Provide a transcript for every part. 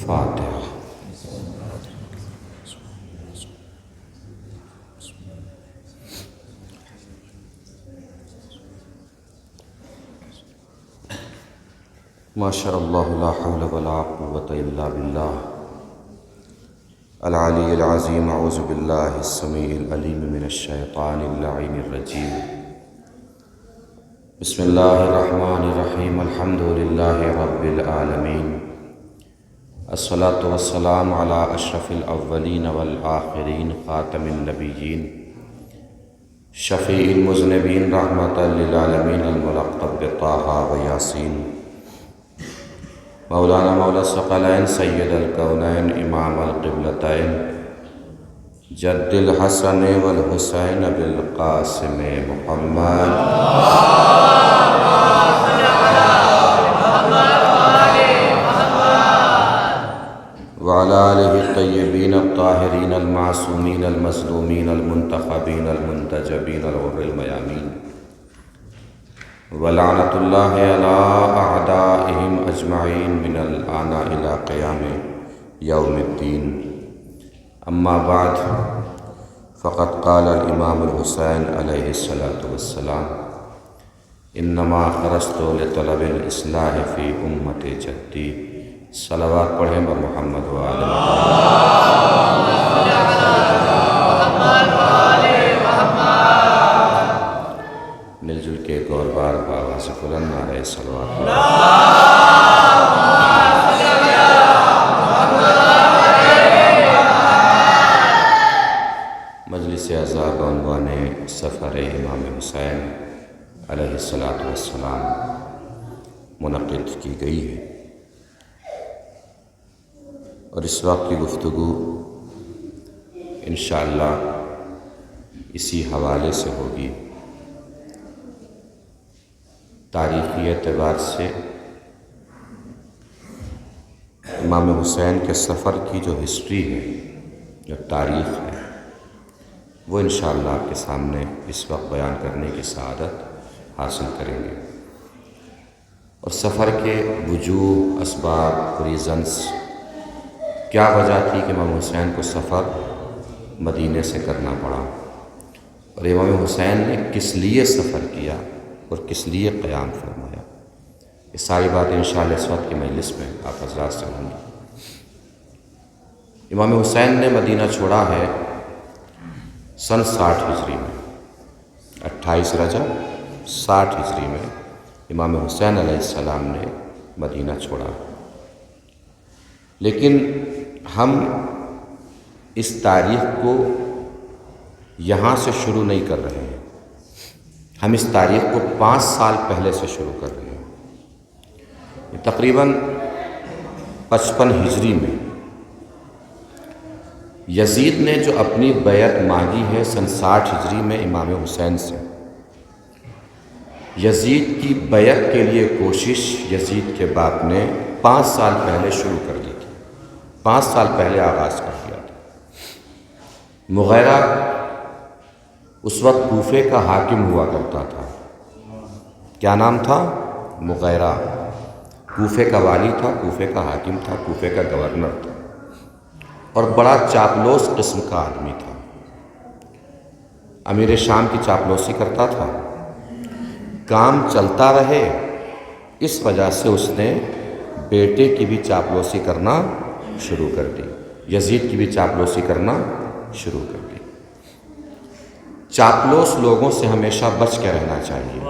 الفاتحہ۔ ما شاء اللہ لا حول ولا قوة الا باللہ العلی العظیم۔ اعوذ باللہ السمیع العلیم من الشیطان اللعین الرجیم۔ بسم اللہ الرحمن الرحیم۔ الحمد للہ رب العالمین، الصلاۃ والسلام علی اشرف الاولین والآخرین، خاتم النبیین، شفیع المذنبین، رحمۃ للعالمین، الملقب بطٰہٰ و یاسین، مولانا مولا الثقلین، سید الکونین، امام القبلتین، جد الحسن والحسین بالقاسم محمد، وعلی آلہ الطیبین الطاہرین المعصومین المظلومین المنتخبین المنتجبین الغر المیامین، ولعنۃ اللہ علی اعدائہم اجمعین من الآن الی قیام یوم الدین۔ اما بعد، فقد قال الامام الحسین علیہ الصلاۃ والسلام: انما خرجت لطلب الاصلاح فی امت جدی۔ صلوات پڑھیں بر محمد و آل مل جل کے ایک اور بار بابا سے بلند نعرہ صلوات۔ مجلس عزا بعنوان سفر امام حسین علیہ الصلاۃ والسلام منعقد کی گئی ہے، اور اس وقت کی گفتگو انشاءاللہ اسی حوالے سے ہوگی۔ تاریخی اعتبار سے امام حسین کے سفر کی جو ہسٹری ہے، جو تاریخ ہے، وہ انشاءاللہ آپ کے سامنے اس وقت بیان کرنے کی سعادت حاصل کریں گے، اور سفر کے وجوہ، اسباب، ریزنز، کیا وجہ تھی کہ امام حسین کو سفر مدینے سے کرنا پڑا، اور امام حسین نے کس لیے سفر کیا اور کس لیے قیام فرمایا، یہ ساری باتیں انشاءاللہ اس وقت کی مجلس میں آپ حضرات سے ہوں گی۔ امام حسین نے مدینہ چھوڑا ہے سن 60 ہجری میں، 28 رجب 60 ہجری میں امام حسین علیہ السلام نے مدینہ چھوڑا، لیکن ہم اس تاریخ کو یہاں سے شروع نہیں کر رہے ہیں، ہم اس تاریخ کو 5 سال پہلے سے شروع کر رہے ہیں۔ تقریباً 55 ہجری میں یزید نے جو اپنی بیعت مانگی ہے سن 60 ہجری میں امام حسین سے، یزید کی بیعت کے لیے کوشش یزید کے باپ نے 5 سال پہلے شروع کر دی تھی، 5 سال پہلے آغاز کر دیا تھا۔ مغیرہ اس وقت کوفے کا حاکم ہوا کرتا تھا، کیا نام تھا؟ مغیرہ۔ کوفے کا والی تھا، کوفے کا حاکم تھا، کوفے کا گورنر تھا، اور بڑا چاپلوس قسم کا آدمی تھا، امیر شام کی چاپلوسی کرتا تھا۔ کام چلتا رہے اس وجہ سے اس نے بیٹے کی بھی چاپلوسی کرنا شروع کر دی، یزید کی بھی چاپلوسی کرنا شروع کر دی۔ چاپلوس لوگوں سے ہمیشہ بچ کے رہنا چاہیے،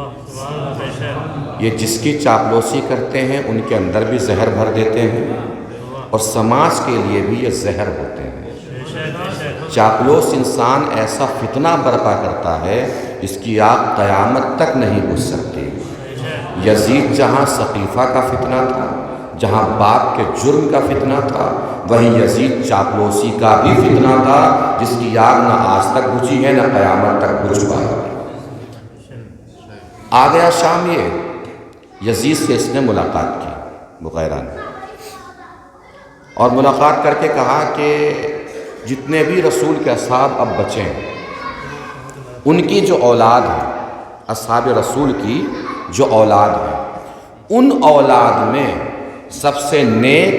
یہ جس کی چاپلوسی کرتے ہیں ان کے اندر بھی زہر بھر دیتے ہیں، اور سماج کے لیے بھی یہ زہر ہوتے ہیں۔ چاپلوس انسان ایسا فتنہ برپا کرتا ہے جس کی آگ قیامت تک نہیں بجھ سکتی۔ یزید جہاں سقیفہ کا فتنہ تھا، جہاں باپ کے جرم کا فتنہ تھا، وہیں یزید چاپلوسی کا بھی فتنہ تھا، جس کی آگ نہ آج تک بجھی ہے نہ قیامت تک بجھ پائے گی۔ آ گیا شام، یہ یزید سے اس نے ملاقات کی، مغیرہ نے، اور ملاقات کر کے کہا کہ جتنے بھی رسول کے اصحاب اب بچے ہیں، ان کی جو اولاد ہے، اصحاب رسول کی جو اولاد ہے، ان اولاد میں سب سے نیک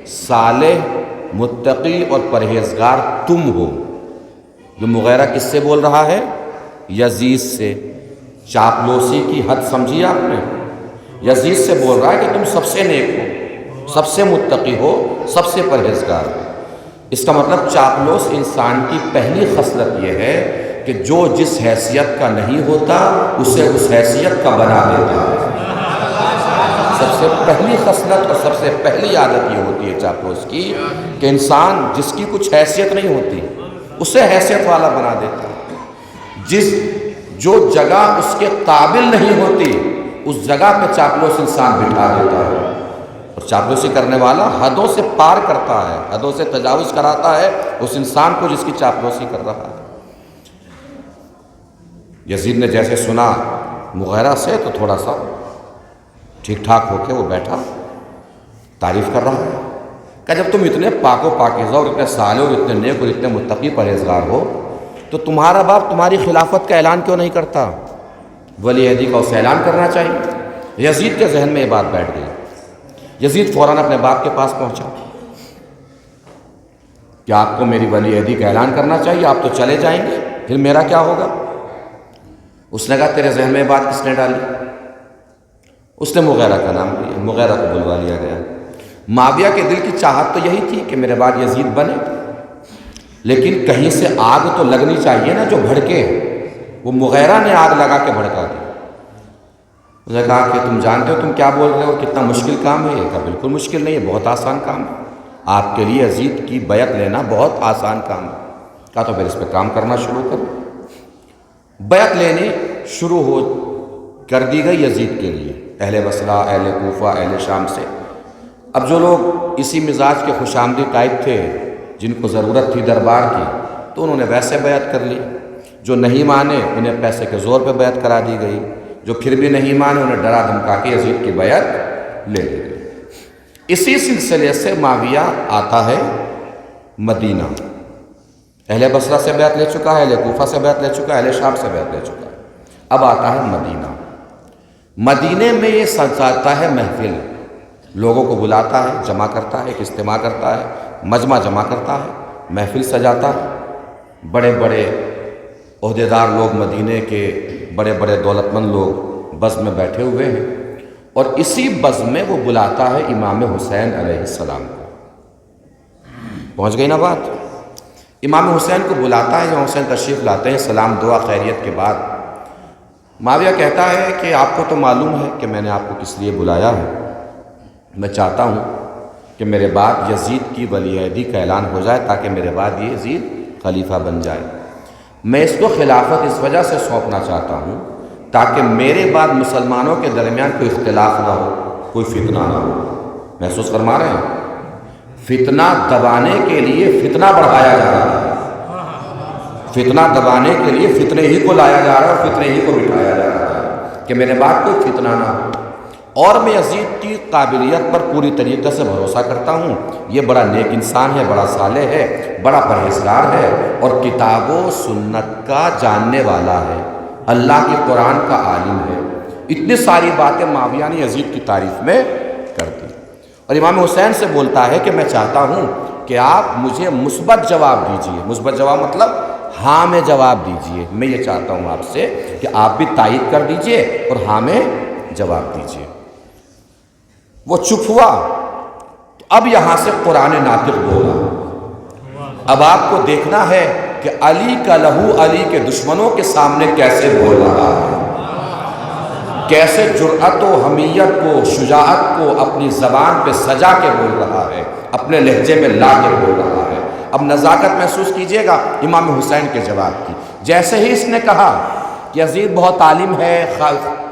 صالح متقی اور پرہیزگار تم ہو۔ جو مغیرہ کس سے بول رہا ہے؟ یزید سے۔ چاپلوسی کی حد سمجھی آپ نے؟ یزید سے بول رہا ہے کہ تم سب سے نیک ہو، سب سے متقی ہو، سب سے پرہیزگار ہو۔ اس کا مطلب چاپلوس انسان کی پہلی خصلت یہ ہے کہ جو جس حیثیت کا نہیں ہوتا اسے اس حیثیت کا بنا دیتا ہے۔ سب سے پہلی خصلت اور سب سے پہلی عادت یہ ہوتی ہے چاپلوس کی کہ انسان جس کی کچھ حیثیت نہیں ہوتی اسے حیثیت والا بنا دیتا ہے۔ جو جگہ اس کے قابل نہیں ہوتی اس جگہ پہ چاپلوس انسان بٹھا دیتا ہے، اور چاپلوسی کرنے والا حدوں سے پار کرتا ہے، حدوں سے تجاوز کراتا ہے اس انسان کو جس کی چاپلوسی کر رہا ہے۔ یزید نے جیسے سنا مغیرہ سے تو تھوڑا سا ٹھیک ٹھاک ہو کے وہ بیٹھا، تعریف کر رہا ہے کہ جب تم اتنے پاک و پاکیزہ اور اتنے صالح اور اتنے نیک اور اتنے متقی پرہیزگار ہو تو تمہارا باپ تمہاری خلافت کا اعلان کیوں نہیں کرتا؟ ولی عہدی کا اسے اعلان کرنا چاہیے۔ یزید کے ذہن میں یہ بات بیٹھ گئی۔ یزید فوراً اپنے باپ کے پاس پہنچا کہ آپ کو میری ولی عہدی کا اعلان کرنا چاہیے، آپ تو چلے جائیں گے، پھر میرا کیا ہوگا؟ اس نے کہا تیرے ذہن میں یہ بات کس نے ڈالی؟ اس نے مغیرہ کا نام لیا، مغیرہ کو بلوا لیا گیا۔ معاویہ کے دل کی چاہت تو یہی تھی کہ میرے بعد یزید بنے، لیکن کہیں سے آگ تو لگنی چاہیے نا جو بھڑکے۔ وہ مغیرہ نے آگ لگا کے بھڑکا دی۔ اس نے کہا کہ تم جانتے ہو تم کیا بول رہے ہو، کتنا مشکل کام ہے؟ یہ کہا بالکل مشکل نہیں ہے، بہت آسان کام ہے، آپ کے لیے یزید کی بیعت لینا بہت آسان کام ہے۔ کہا تو پھر اس پہ کام کرنا شروع کرو۔ بیعت لینی شروع کر دی گئی یزید کے لیے، اہل بصرہ، اہل کوفہ، اہل شام سے۔ اب جو لوگ اسی مزاج کے خوش آمدی ٹائپ تھے، جن کو ضرورت تھی دربار کی، تو انہوں نے ویسے بیعت کر لی۔ جو نہیں مانے انہیں پیسے کے زور پہ بیعت کرا دی گئی، جو پھر بھی نہیں مانے انہیں ڈرا دھمکا کے یزید کی بیعت لے لی گئی۔ اسی سلسلے سے معاویہ آتا ہے مدینہ، اہل بصرہ سے بیعت لے چکا ہے، اہل کوفہ سے بیعت لے چکا ہے، اہل شام سے بیعت لے چکا ہے، اب آتا ہے مدینہ۔ مدینے میں یہ سجاتا ہے محفل، لوگوں کو بلاتا ہے، جمع کرتا ہے، ایک اجتماع کرتا ہے، مجمع جمع کرتا ہے، محفل سجاتا ہے۔ بڑے بڑے عہدیدار لوگ، مدینے کے بڑے بڑے دولت مند لوگ بزم میں بیٹھے ہوئے ہیں، اور اسی بزم میں وہ بلاتا ہے امام حسین علیہ السلام کو۔ پہنچ گئی نا بات؟ امام حسین کو بلاتا ہے، امام حسین تشریف لاتے ہیں، سلام دعا خیریت کے بعد معاویہ کہتا ہے کہ آپ کو تو معلوم ہے کہ میں نے آپ کو کس لیے بلایا ہے، میں چاہتا ہوں کہ میرے بعد یزید کی ولی عہدی کا اعلان ہو جائے تاکہ میرے بعد یہ یزید خلیفہ بن جائے۔ میں اس کو خلافت اس وجہ سے سونپنا چاہتا ہوں تاکہ میرے بعد مسلمانوں کے درمیان کوئی اختلاف نہ ہو، کوئی فتنہ نہ ہو۔ محسوس فرما رہے ہیں؟ فتنہ دبانے کے لیے فتنہ بڑھایا جا رہا ہے، فتنہ دبانے کے لیے فتنے ہی کو لایا جا رہا ہے اور فتنے ہی کو بٹھایا جا رہا ہے کہ میرے بعد کوئی فتنہ نہ ہو۔ اور میں یزید کی قابلیت پر پوری طریقے سے بھروسہ کرتا ہوں، یہ بڑا نیک انسان ہے، بڑا صالح ہے، بڑا پرہیزگار ہے، اور کتاب و سنت کا جاننے والا ہے، اللہ کی قرآن کا عالم ہے۔ اتنی ساری باتیں معاویہ نے یزید کی تعریف میں کر دی، اور امام حسین سے بولتا ہے کہ میں چاہتا ہوں کہ آپ مجھے مثبت جواب دیجئے۔ مثبت جواب مطلب ہاں میں جواب دیجئے، میں یہ چاہتا ہوں آپ سے کہ آپ بھی تائید کر دیجئے اور ہاں میں جواب دیجئے۔ وہ چپ ہوا، تو اب یہاں سے قرآن ناطق بولا۔ اب آپ کو دیکھنا ہے کہ علی کا لہو علی کے دشمنوں کے سامنے کیسے بول رہا ہے، کیسے جرأت و حمیت کو، شجاعت کو اپنی زبان پہ سجا کے بول رہا ہے، اپنے لہجے میں لا کے بول رہا ہے۔ اب نزاکت محسوس کیجئے گا امام حسین کے جواب کی۔ جیسے ہی اس نے کہا کہ یزید بہت عالم ہے،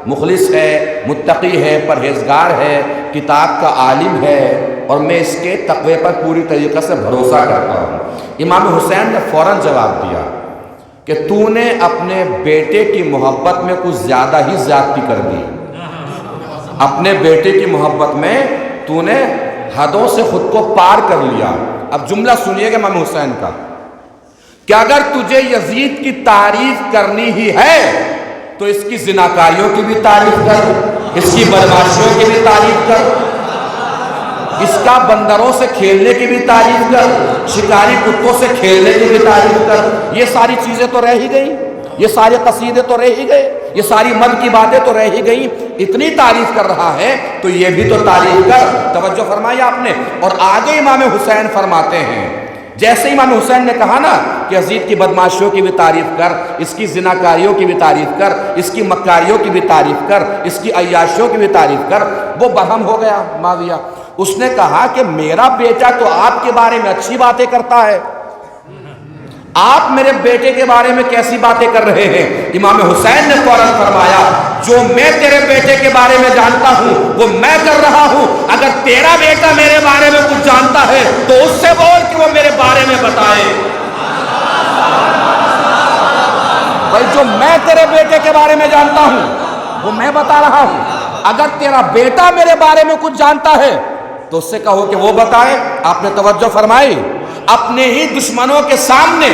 مخلص ہے، متقی ہے، پرہیزگار ہے، کتاب کا عالم ہے، اور میں اس کے تقوی پر پوری طریقے سے بھروسہ کرتا ہوں، امام حسین نے فوراً جواب دیا کہ تو نے اپنے بیٹے کی محبت میں کچھ زیادہ ہی زیادتی کر دی، اپنے بیٹے کی محبت میں تو نے حدوں سے خود کو پار کر لیا۔ اب جملہ سنیے گا امام حسین کا کہ اگر تجھے یزید کی تعریف کرنی ہی ہے تو اس کی زناکاریوں کی بھی تعریف کر، اس کی بدماشیوں کی بھی تعریف کر، اس کا بندروں سے کھیلنے کی بھی تعریف کر، شکاری کتوں سے کھیلنے کی بھی تعریف کر. یہ ساری چیزیں تو رہ ہی گئی، یہ سارے قصیدے تو رہ ہی گئے، یہ ساری مد کی باتیں تو رہ ہی گئیں. اتنی تعریف کر رہا ہے تو یہ بھی تو تعریف کر. توجہ فرمائی آپ نے. اور آگے امام حسین فرماتے ہیں، جیسے امام حسین نے کہا نا کہ یزید کی بدماشیوں کی بھی تعریف کر، اس کی زناکاریوں کی بھی تعریف کر، اس کی مکاریوں کی بھی تعریف کر، اس کی عیاشیوں کی بھی تعریف کر، وہ برہم ہو گیا معاویہ. اس نے کہا کہ میرا بیٹا تو آپ کے بارے میں اچھی باتیں کرتا ہے، آپ میرے بیٹے کے بارے میں کیسی باتیں کر رہے ہیں؟ امام حسین نے فوراً فرمایا جو میں تیرے بیٹے کے بارے میں جانتا ہوں وہ میں کر رہا ہوں. اگر تیرا بیٹا میرے بارے میں کچھ جانتا ہے تو اس سے بول کہ وہ میرے بارے میں بتائے. بھائی جو میں تیرے بیٹے کے بارے میں جانتا ہوں وہ میں بتا رہا ہوں. اگر تیرا بیٹا میرے بارے میں کچھ جانتا ہے تو اس سے کہو کہ وہ بتائے. آپ نے توجہ فرمائی. اپنے ہی دشمنوں کے سامنے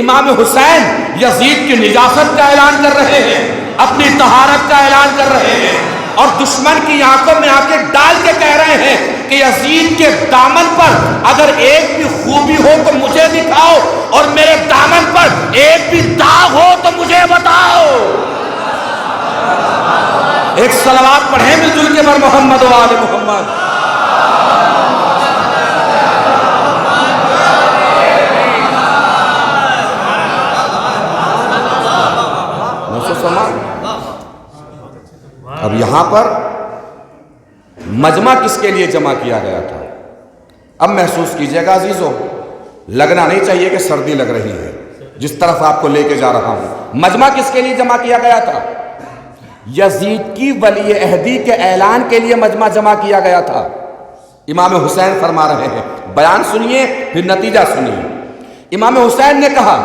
امام حسین یزید کی نجاست کا اعلان کر رہے ہیں، اپنی طہارت کا اعلان کر رہے ہیں، اور دشمن کی آنکھوں میں آنکھیں ڈال کے کہہ رہے ہیں کہ یزید کے دامن پر اگر ایک بھی خوبی ہو تو مجھے دکھاؤ، اور میرے دامن پر ایک بھی داغ ہو تو مجھے بتاؤ. ایک صلوات پڑھیں مل جل کے بر محمد و آل محمد. اب یہاں پر مجمع کس کے لیے جمع کیا گیا تھا؟ اب محسوس کیجئے گا عزیزو، لگنا نہیں چاہیے کہ سردی لگ رہی ہے جس طرف آپ کو لے کے جا رہا ہوں. مجمع کس کے لیے جمع کیا گیا تھا؟ یزید کی ولی عہدی کے اعلان کے لیے مجمع جمع کیا گیا تھا. امام حسین فرما رہے ہیں، بیان سنیے پھر نتیجہ سنیے. امام حسین نے کہا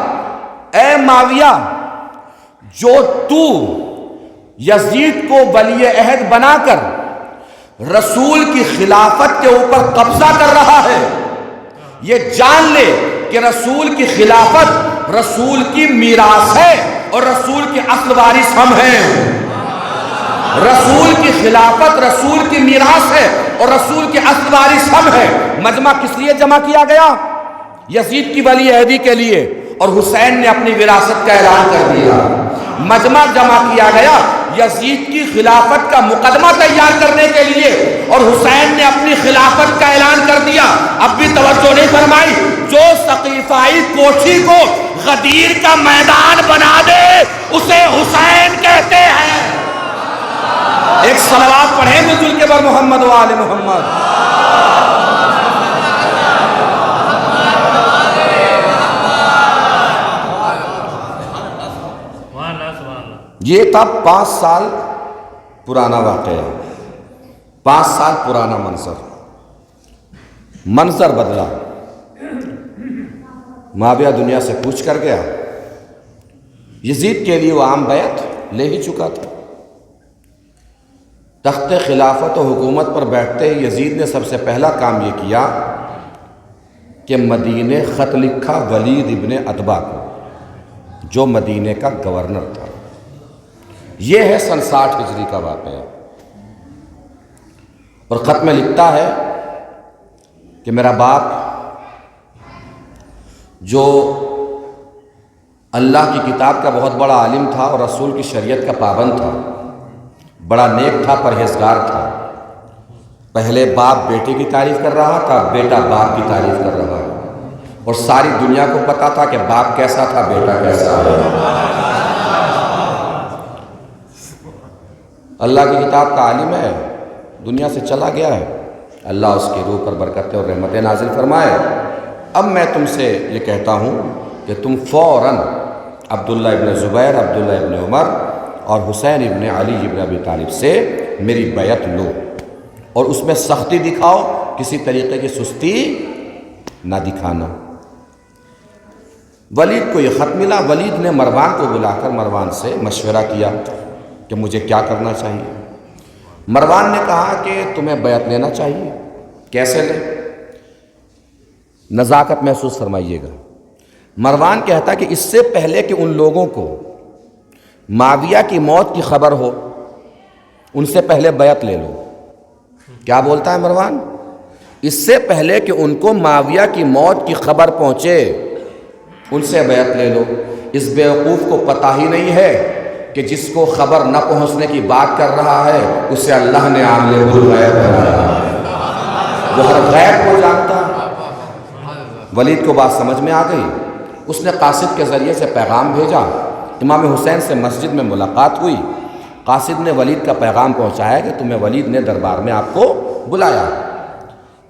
اے معاویہ، جو تو یزید کو ولی عہد بنا کر رسول کی خلافت کے اوپر قبضہ کر رہا ہے، یہ جان لے کہ رسول کی خلافت رسول کی میراث ہے اور رسول کے اصل وارث ہم ہیں. رسول کی خلافت رسول کی میراث ہے اور رسول کے اصل وارث ہم ہیں. مجمع کس لیے جمع کیا گیا؟ یزید کی ولی عہدی کے لیے، اور حسین نے اپنی وراثت کا اعلان کر دیا. مجمع جمع کیا گیا یزید کی خلافت کا مقدمہ تیار کرنے کے لیے، اور حسین نے اپنی خلافت کا اعلان کر دیا. اب بھی توجہ نہیں فرمائی. جو سقیفائی کوٹھی کو غدیر کا میدان بنا دے اسے حسین کہتے ہیں. ایک صلوات پڑھیں مل کے بر محمد و آل محمد. یہ تھا 5 سال پرانا واقعہ، 5 سال پرانا منظر بدلا. معاویہ دنیا سے کوچ کر گیا. یزید کے لیے وہ عام بیعت لے ہی چکا تھا. تخت خلافت و حکومت پر بیٹھتے ہی یزید نے سب سے پہلا کام یہ کیا کہ مدینے خط لکھا ولید ابن عتبہ کو، جو مدینے کا گورنر تھا. یہ ہے سن 60 ہجری کا واقعہ. اور خط میں لکھتا ہے کہ میرا باپ جو اللہ کی کتاب کا بہت بڑا عالم تھا اور رسول کی شریعت کا پابند تھا، بڑا نیک تھا، پرہیزگار تھا. پہلے باپ بیٹے کی تعریف کر رہا تھا، بیٹا باپ کی تعریف کر رہا ہے، اور ساری دنیا کو پتا تھا کہ باپ کیسا تھا، بیٹا کیسا ہے. اللہ کی کتاب کا عالم ہے، دنیا سے چلا گیا ہے، اللہ اس کی روح پر برکتیں اور رحمتیں نازل فرمائے. اب میں تم سے یہ کہتا ہوں کہ تم فوراً عبداللہ ابن زبیر، عبداللہ ابن عمر اور حسین ابن علی ابن ابی طالب سے میری بیعت لو، اور اس میں سختی دکھاؤ، کسی طریقے کی سستی نہ دکھانا. ولید کو یہ خط ملا. ولید نے مروان کو بلا کر مروان سے مشورہ کیا کہ مجھے کیا کرنا چاہیے. مروان نے کہا کہ تمہیں بیعت لینا چاہیے. کیسے لے؟ نزاکت محسوس فرمائیے گا. مروان کہتا کہ اس سے پہلے کہ ان لوگوں کو معاویہ کی موت کی خبر ہو، ان سے پہلے بیعت لے لو. کیا بولتا ہے مروان؟ اس سے پہلے کہ ان کو معاویہ کی موت کی خبر پہنچے ان سے بیعت لے لو۔ اس بیوقوف کو پتہ ہی نہیں ہے کہ جس کو خبر نہ پہنچنے کی بات کر رہا ہے اسے اللہ نے عالم الغیب بنایا ہے، وہ ہر غیب کو جانتا ہے۔ ولید کو بات سمجھ میں آ گئی، اس نے قاصد کے ذریعے سے پیغام بھیجا، امام حسین سے مسجد میں ملاقات ہوئی، قاصد نے ولید کا پیغام پہنچایا کہ تمہیں ولید نے دربار میں آپ کو بلایا۔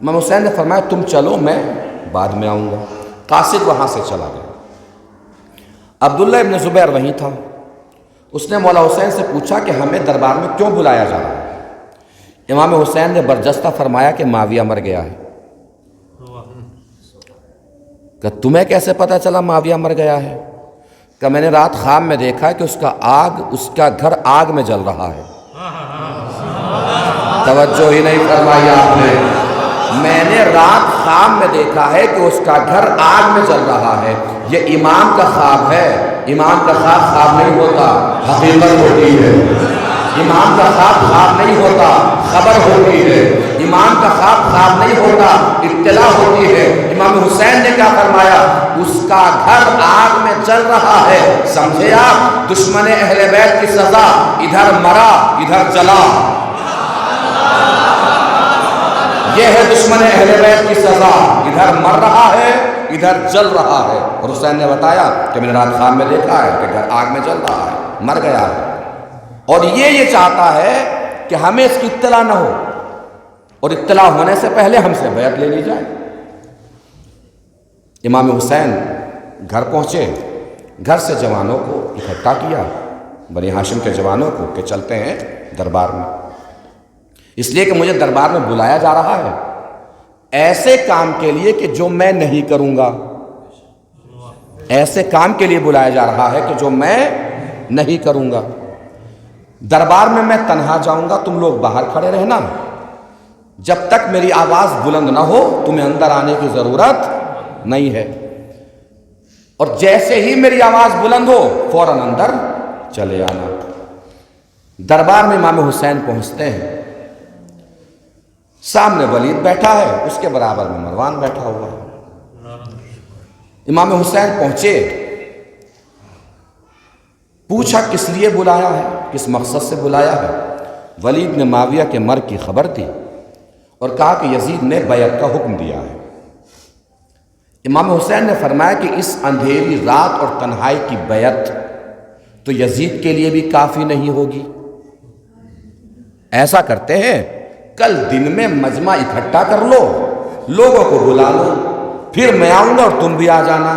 امام حسین نے فرمایا تم چلو میں بعد میں آؤں گا۔ قاصد وہاں سے چلا گیا۔ عبداللہ ابن زبیر وہیں تھا، اس نے مولا حسین سے پوچھا کہ ہمیں دربار میں کیوں بلایا جا رہا ہے؟ امام حسین نے برجستہ فرمایا کہ معاویہ مر گیا ہے۔ کہ تمہیں کیسے پتہ چلا معاویہ مر گیا ہے؟ کہ میں نے رات خواب میں دیکھا کہ اس کا گھر آگ میں جل رہا ہے۔ توجہ ہی نہیں فرمائی آپ نے۔ میں نے رات خواب میں دیکھا ہے کہ اس کا گھر آگ میں جل رہا ہے۔ یہ امام کا خواب ہے، امام کا خواب نہیں ہوتا، حقیقت ہوتی ہے۔ امام کا خواب نہیں ہوتا، خبر ہوتی ہے۔ امام کا خواب نہیں ہوتا، اطلاع ہوتی ہے۔ امام حسین نے کیا فرمایا؟ اس کا گھر آگ میں جل رہا ہے۔ سمجھے آپ؟ دشمن اہل بیت کی سزا، ادھر مرا ادھر جلا۔ یہ ہے دشمن اہل بیت کی سزا، ادھر مر رہا ہے ادھر جل رہا ہے۔ اور حسین نے بتایا کہ میں نے رات خواب میں دیکھا ہے کہ گھر آگ میں جل رہا ہے، مر گیا ہے۔ اور یہ چاہتا ہے کہ ہمیں اس کی اطلاع نہ ہو، اور اطلاع ہونے سے پہلے ہم سے بیعت لے لی جائے۔ امام حسین گھر پہنچے، گھر سے جوانوں کو اکٹھا کیا، بنی ہاشم کے جوانوں کو، کہ چلتے ہیں دربار میں، اس لیے کہ مجھے دربار میں بلایا جا رہا ہے ایسے کام کے لیے کہ جو میں نہیں کروں گا۔ ایسے کام کے لیے بلایا جا رہا ہے کہ جو میں نہیں کروں گا۔ دربار میں تنہا جاؤں گا، تم لوگ باہر کھڑے رہنا، جب تک میری آواز بلند نہ ہو تمہیں اندر آنے کی ضرورت نہیں ہے، اور جیسے ہی میری آواز بلند ہو فوراً اندر چلے آنا۔ دربار میں امام حسین پہنچتے ہیں، سامنے ولید بیٹھا ہے، اس کے برابر میں مروان بیٹھا ہوا ہے۔ امام حسین پہنچے، پوچھا کس لیے بلایا ہے، کس مقصد سے بلایا ہے؟ ولید نے معاویہ کے مر کی خبر دی اور کہا کہ یزید نے بیعت کا حکم دیا ہے۔ امام حسین نے فرمایا کہ اس اندھیری رات اور تنہائی کی بیعت تو یزید کے لیے بھی کافی نہیں ہوگی۔ ایسا کرتے ہیں کل دن میں مجمع اکٹھا کر لو، لوگوں کو بلا لو، پھر میں آؤں گا اور تم بھی آ جانا،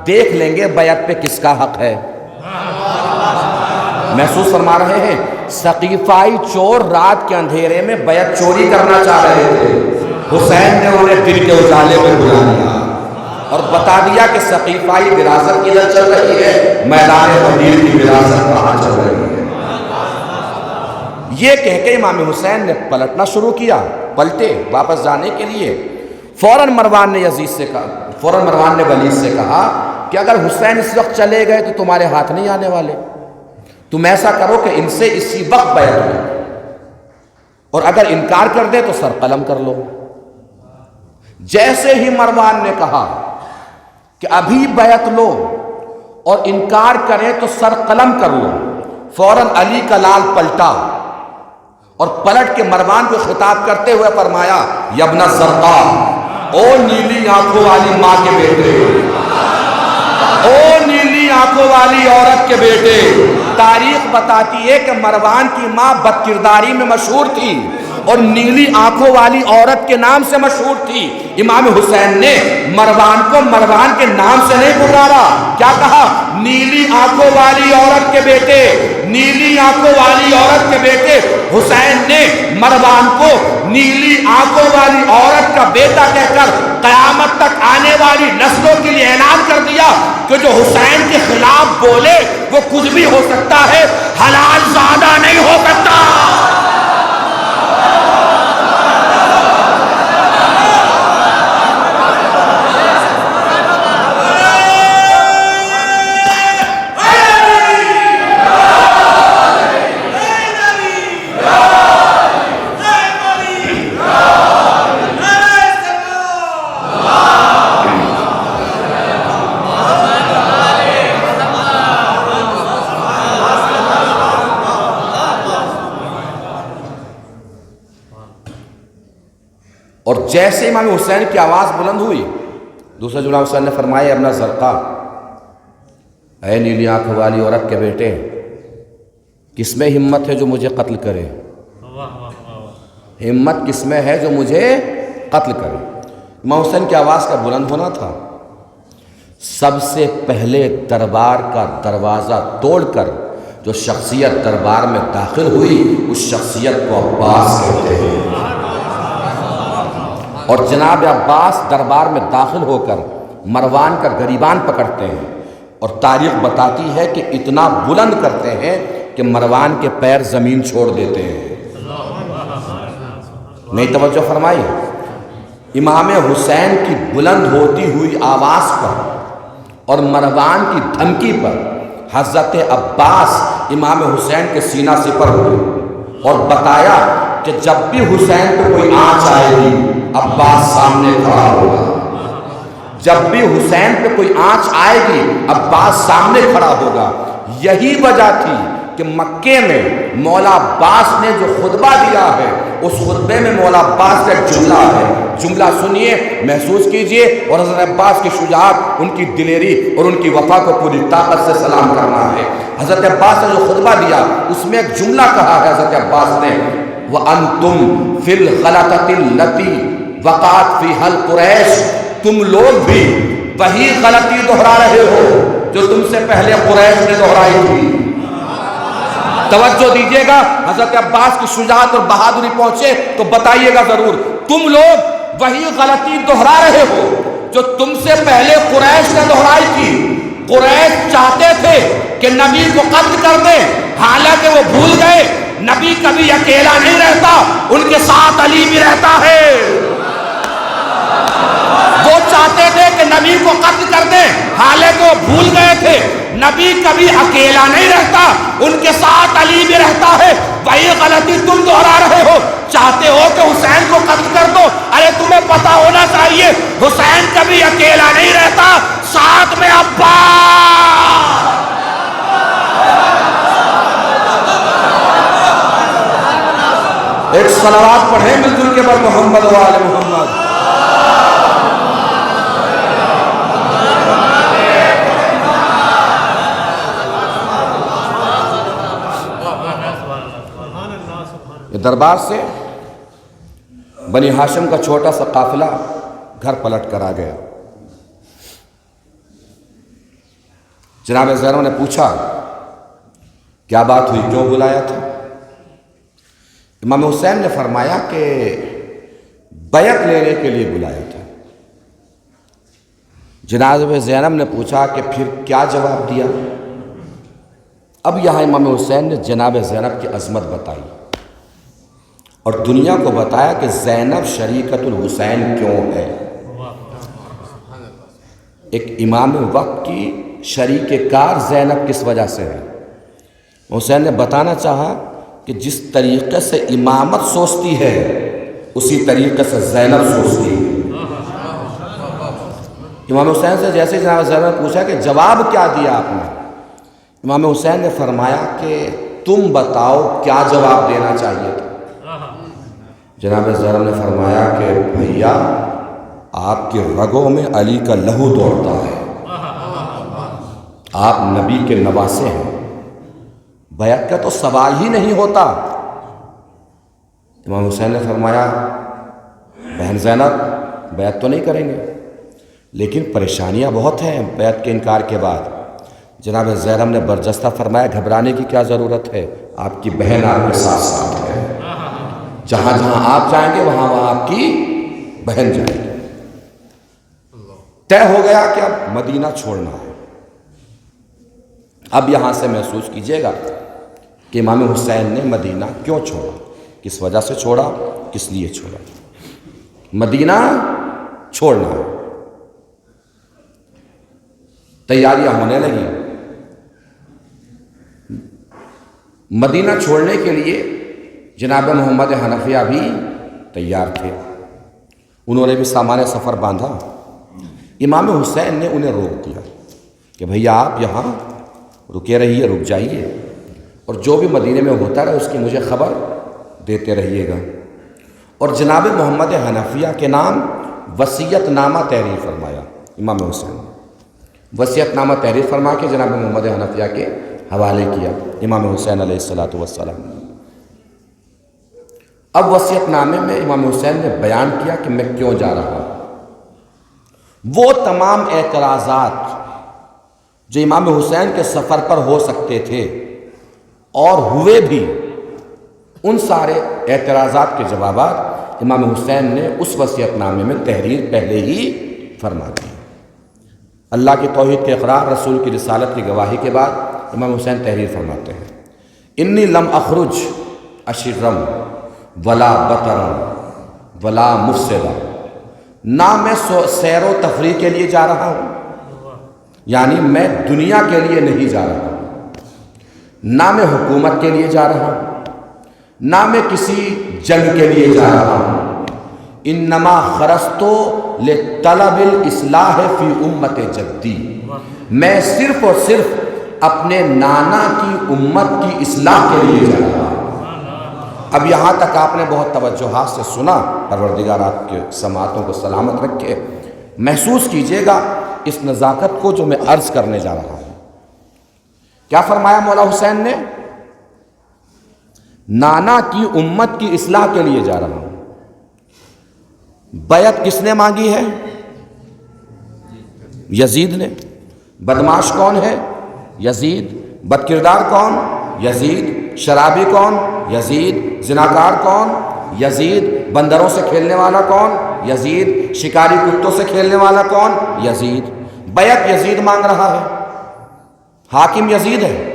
دیکھ لیں گے بیعت پہ کس کا حق ہے۔ محسوس فرما رہے ہیں؟ ثقیفائی چور رات کے اندھیرے میں بیعت چوری کرنا چاہ رہے تھے، حسین نے انہیں دن کے اجالے میں بلا لیا اور بتا دیا کہ ثقیفائی وراثت کدھر چل رہی ہے، میدان بدیر کی وراثت کہاں چل رہی ہے۔ یہ کہہ کے امام حسین نے پلٹنا شروع کیا، پلٹے واپس جانے کے لیے۔ فوراً مروان نے ولید سے کہا کہ اگر حسین اس وقت چلے گئے تو تمہارے ہاتھ نہیں آنے والے، تم ایسا کرو کہ ان سے اسی وقت بیعت لو، اور اگر انکار کر دے تو سر قلم کر لو۔ جیسے ہی مروان نے کہا کہ ابھی بیعت لو اور انکار کرے تو سر قلم کر لو، فوراً علی کا لال پلٹا اور پلٹ کے مروان کو خطاب کرتے ہوئے فرمایا، یبن الزرقاء، او نیلی آنکھوں والی ماں کے بیٹے، او نیلی آنکھوں والی عورت کے بیٹے۔ تاریخ بتاتی ہے کہ مروان کی ماں بد کرداری میں مشہور تھی اور نیلی آنکھوں والی عورت کے نام سے مشہور تھی۔ امام حسین نے مروان کو مروان کے نام سے نہیں پکارا، کیا کہا؟ نیلی آنکھوں والی عورت کے بیٹے، نیلی آنکھوں والی عورت کے بیٹے۔ حسین نے مروان کو نیلی آنکھوں والی عورت کا بیٹا کہہ کر قیامت تک آنے والی نسلوں کے لیے اعلان کر دیا کہ جو حسین کے خلاف بولے وہ کچھ بھی ہو سکتا ہے، حلال زادہ نہیں ہو سکتا۔ جیسے امام حسین کی آواز بلند ہوئی، دوسرے جملہ حسین نے فرمایا ابن زرقا، اے نیلی آنکھ والی عورت کے بیٹے، کس میں ہمت ہے جو مجھے قتل کرے؟ ہمت کس میں ہے جو مجھے قتل کرے؟ امام حسین کی آواز کا بلند ہونا تھا۔ سب سے پہلے دربار کا دروازہ توڑ کر جو شخصیت دربار میں داخل ہوئی اس شخصیت کو عباس کہتے ہیں، اور جناب عباس دربار میں داخل ہو کر مروان کا گریبان پکڑتے ہیں، اور تاریخ بتاتی ہے کہ اتنا بلند کرتے ہیں کہ مروان کے پیر زمین چھوڑ دیتے ہیں۔ نہیں توجہ فرمائی؟ امام حسین کی بلند ہوتی ہوئی آواز پر اور مروان کی دھمکی پر حضرت عباس امام حسین کے سینہ سپر ہوئے اور بتایا کہ جب بھی حسین پہ کوئی آنچ آئے گی عباس سامنے کھڑا ہوگا، جب بھی حسین پہ کوئی آنچ آئے گی عباس سامنے کھڑا ہوگا۔ یہی وجہ تھی کہ مکے میں مولا عباس نے جو خطبہ دیا ہے اس خطبے میں مولا عباس کا ایک جملہ ہے، جملہ سنیے، محسوس کیجئے، اور حضرت عباس کی شجاعت، ان کی دلیری اور ان کی وفا کو پوری طاقت سے سلام کرنا ہے۔ حضرت عباس نے جو خطبہ دیا اس میں ایک جملہ کہا ہے حضرت عباس نے، وَأَنْتُمْ فِي الْغَلَطَةِ الَّتِي وَقَعَتْ فِيهَا الْقُرَيْشُ، تم لوگ بھی وہی غلطی دہرا رہے ہو جو تم سے پہلے قریش نے دہرائی تھی۔ توجہ دیجئے گا، حضرت عباس کی شجاعت اور بہادری پہنچے تو بتائیے گا ضرور، تم لوگ وہی غلطی دہرا رہے ہو جو تم سے پہلے قریش نے دہرائی تھی۔ قریش چاہتے تھے کہ نبی کو قتل کر دیں، حالانکہ وہ بھول گئے نبی کبھی اکیلا نہیں رہتا، ان کے ساتھ علی بھی رہتا ہے۔ وہ چاہتے تھے کہ نبی کو قتل کر دیں، حالانکہ وہ بھول گئے تھے نبی کبھی اکیلا نہیں رہتا، ان کے ساتھ علی بھی رہتا ہے۔ وہی غلطی تم دہرا رہے ہو، چاہتے ہو کہ حسین کو قتل کر دو، ارے تمہیں پتا ہونا چاہیے حسین کبھی اکیلا نہیں رہتا، ساتھ میں عباس۔ ایک صلوات پڑھیں مل جل کے بر محمد و آل محمد۔ دربار سے بنی ہاشم کا چھوٹا سا قافلہ گھر پلٹ کر آ گیا۔ جناب زینب نے پوچھا کیا بات ہوئی، کیوں بلایا تھا؟ امام حسین نے فرمایا کہ بیعت لینے کے لیے بلایا تھا۔ جناب زینب نے پوچھا کہ پھر کیا جواب دیا؟ اب یہاں امام حسین نے جناب زینب کی عظمت بتائی اور دنیا کو بتایا کہ زینب شریکت الحسین کیوں ہے۔ ایک امام وقت کی شریک کار زینب کس وجہ سے ہے؟ حسین نے بتانا چاہا کہ جس طریقے سے امامت سوچتی ہے اسی طریقے سے زینب سوچتی ہے۔ امام حسین سے جیسے جناب زینب نے پوچھا کہ جواب کیا دیا آپ نے، امام حسین نے فرمایا کہ تم بتاؤ کیا جواب دینا چاہیے تھا۔ جناب زینب نے فرمایا کہ بھیا آپ کے رگوں میں علی کا لہو دوڑتا ہے، آپ نبی کے نواسے ہیں، بیعت کا تو سوال ہی نہیں ہوتا۔ امام حسین نے فرمایا بہن زینب بیعت تو نہیں کریں گے، لیکن پریشانیاں بہت ہیں بیعت کے انکار کے بعد۔ جناب زینب نے برجستہ فرمایا گھبرانے کی کیا ضرورت ہے، آپ کی بہن آپ کے ساتھ ساتھ ہے، جہاں جہاں آپ جائیں گے وہاں وہاں آپ کی بہن جائے گی۔ طے ہو گیا کہ اب مدینہ چھوڑنا ہے۔ اب یہاں سے محسوس کیجئے گا کہ امام حسین نے مدینہ کیوں چھوڑا، کس وجہ سے چھوڑا، کس لیے چھوڑا۔ مدینہ چھوڑنا ہے، تیاریاں ہونے لگی۔ مدینہ چھوڑنے کے لیے جناب محمد حنفیہ بھی تیار تھے، انہوں نے بھی سامان سفر باندھا۔ امام حسین نے انہیں روک دیا کہ بھیا آپ یہاں رکے رہیے، رک جائیے، اور جو بھی مدینے میں ہوتا رہے اس کی مجھے خبر دیتے رہیے گا۔ اور جناب محمد حنفیہ کے نام وصیت نامہ تحریر فرمایا امام حسین نے، وصیت نامہ تحریر فرما کے جناب محمد حنفیہ کے حوالے کیا امام حسین علیہ الصلوۃ والسلام۔ اب وصیت نامے میں امام حسین نے بیان کیا کہ میں کیوں جا رہا ہوں۔ وہ تمام اعتراضات جو امام حسین کے سفر پر ہو سکتے تھے اور ہوئے بھی، ان سارے اعتراضات کے جوابات امام حسین نے اس وصیت نامے میں تحریر پہلے ہی فرما دی۔ اللہ کی توحید کے اقرار، رسول کی رسالت کی گواہی کے بعد امام حسین تحریر فرماتے ہیں، انی لم اخرج اشرم ولا بطرم ولا مفسدا، نہ میں سیر و تفریح کے لیے جا رہا ہوں، یعنی میں دنیا کے لیے نہیں جا رہا ہوں، نہ میں حکومت کے لیے جا رہا ہوں، نہ میں کسی جنگ کے لیے جا رہا ہوں، انما خرجت لطلب الاصلاح فی امت جدی، میں صرف اور صرف اپنے نانا کی امت کی اصلاح کے لیے جا رہا ہوں۔ اب یہاں تک آپ نے بہت توجہات سے سنا، پروردگار آپ کے سماعتوں کو سلامت رکھے۔ محسوس کیجئے گا اس نزاکت کو جو میں عرض کرنے جا رہا ہوں۔ کیا فرمایا مولا حسین نے؟ نانا کی امت کی اصلاح کے لیے جا رہا ہوں۔ بیعت کس نے مانگی ہے؟ یزید نے۔ بدمعاش کون ہے؟ یزید۔ بد کردار کون؟ یزید۔ شرابی کون؟ یزید۔ زناکار کون؟ یزید۔ بندروں سے کھیلنے والا کون؟ یزید۔ شکاری کتوں سے کھیلنے والا کون؟ یزید۔ بیعت یزید مانگ رہا ہے، حاکم یزید ہے،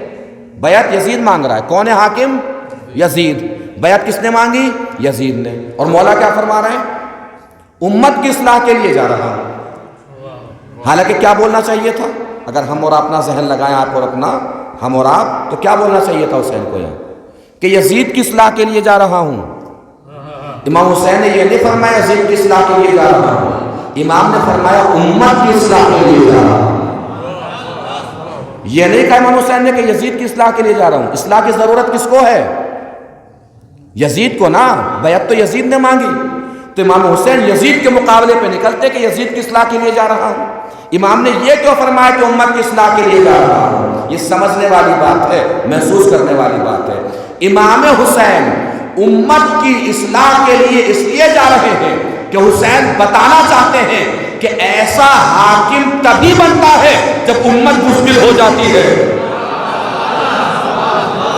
بیعت یزید مانگ رہا ہے۔ کون ہے حاکم؟ یزید۔ بیعت کس نے مانگی؟ یزید نے۔ اور مولا کیا فرما رہے ہیں؟ امت کی اصلاح کے لیے جا رہا ہوں۔ حالانکہ کیا بولنا چاہیے تھا؟ اگر ہم اور اپنا ذہن لگائیں، آپ اور اپنا، ہم اور آپ، تو کیا بولنا چاہیے تھا حسین کو یہاں؟ کہ یزید کی اصلاح کے لیے جا رہا ہوں۔ امام حسین نے یہ نہیں فرمایا یزید کی اصلاح کے لیے جا رہا ہوں، امام نے فرمایا امت کی اصلاح کے لیے جا رہا ہوں۔ یہ نہیں کہا امام حسین نے کہ یزید کی اصلاح کے لیے جا رہا ہوں۔ اصلاح کی ضرورت کس کو ہے؟ یزید کو نا، بیعت تو یزید نے مانگی، تو امام حسین یزید کے مقابلے پہ نکلتے کہ یزید کی اصلاح کے لیے جا رہا ہوں۔ امام نے یہ کیوں فرمایا کہ امت کی اصلاح کے لیے جا رہا ہوں؟ یہ سمجھنے والی بات ہے، محسوس کرنے والی بات ہے۔ امام حسین امت کی اصلاح کے لیے اس لیے جا رہے ہیں کہ حسین بتانا چاہتے ہیں کہ ایسا حاکم تبھی بنتا ہے جب امت مشکل ہو جاتی ہے،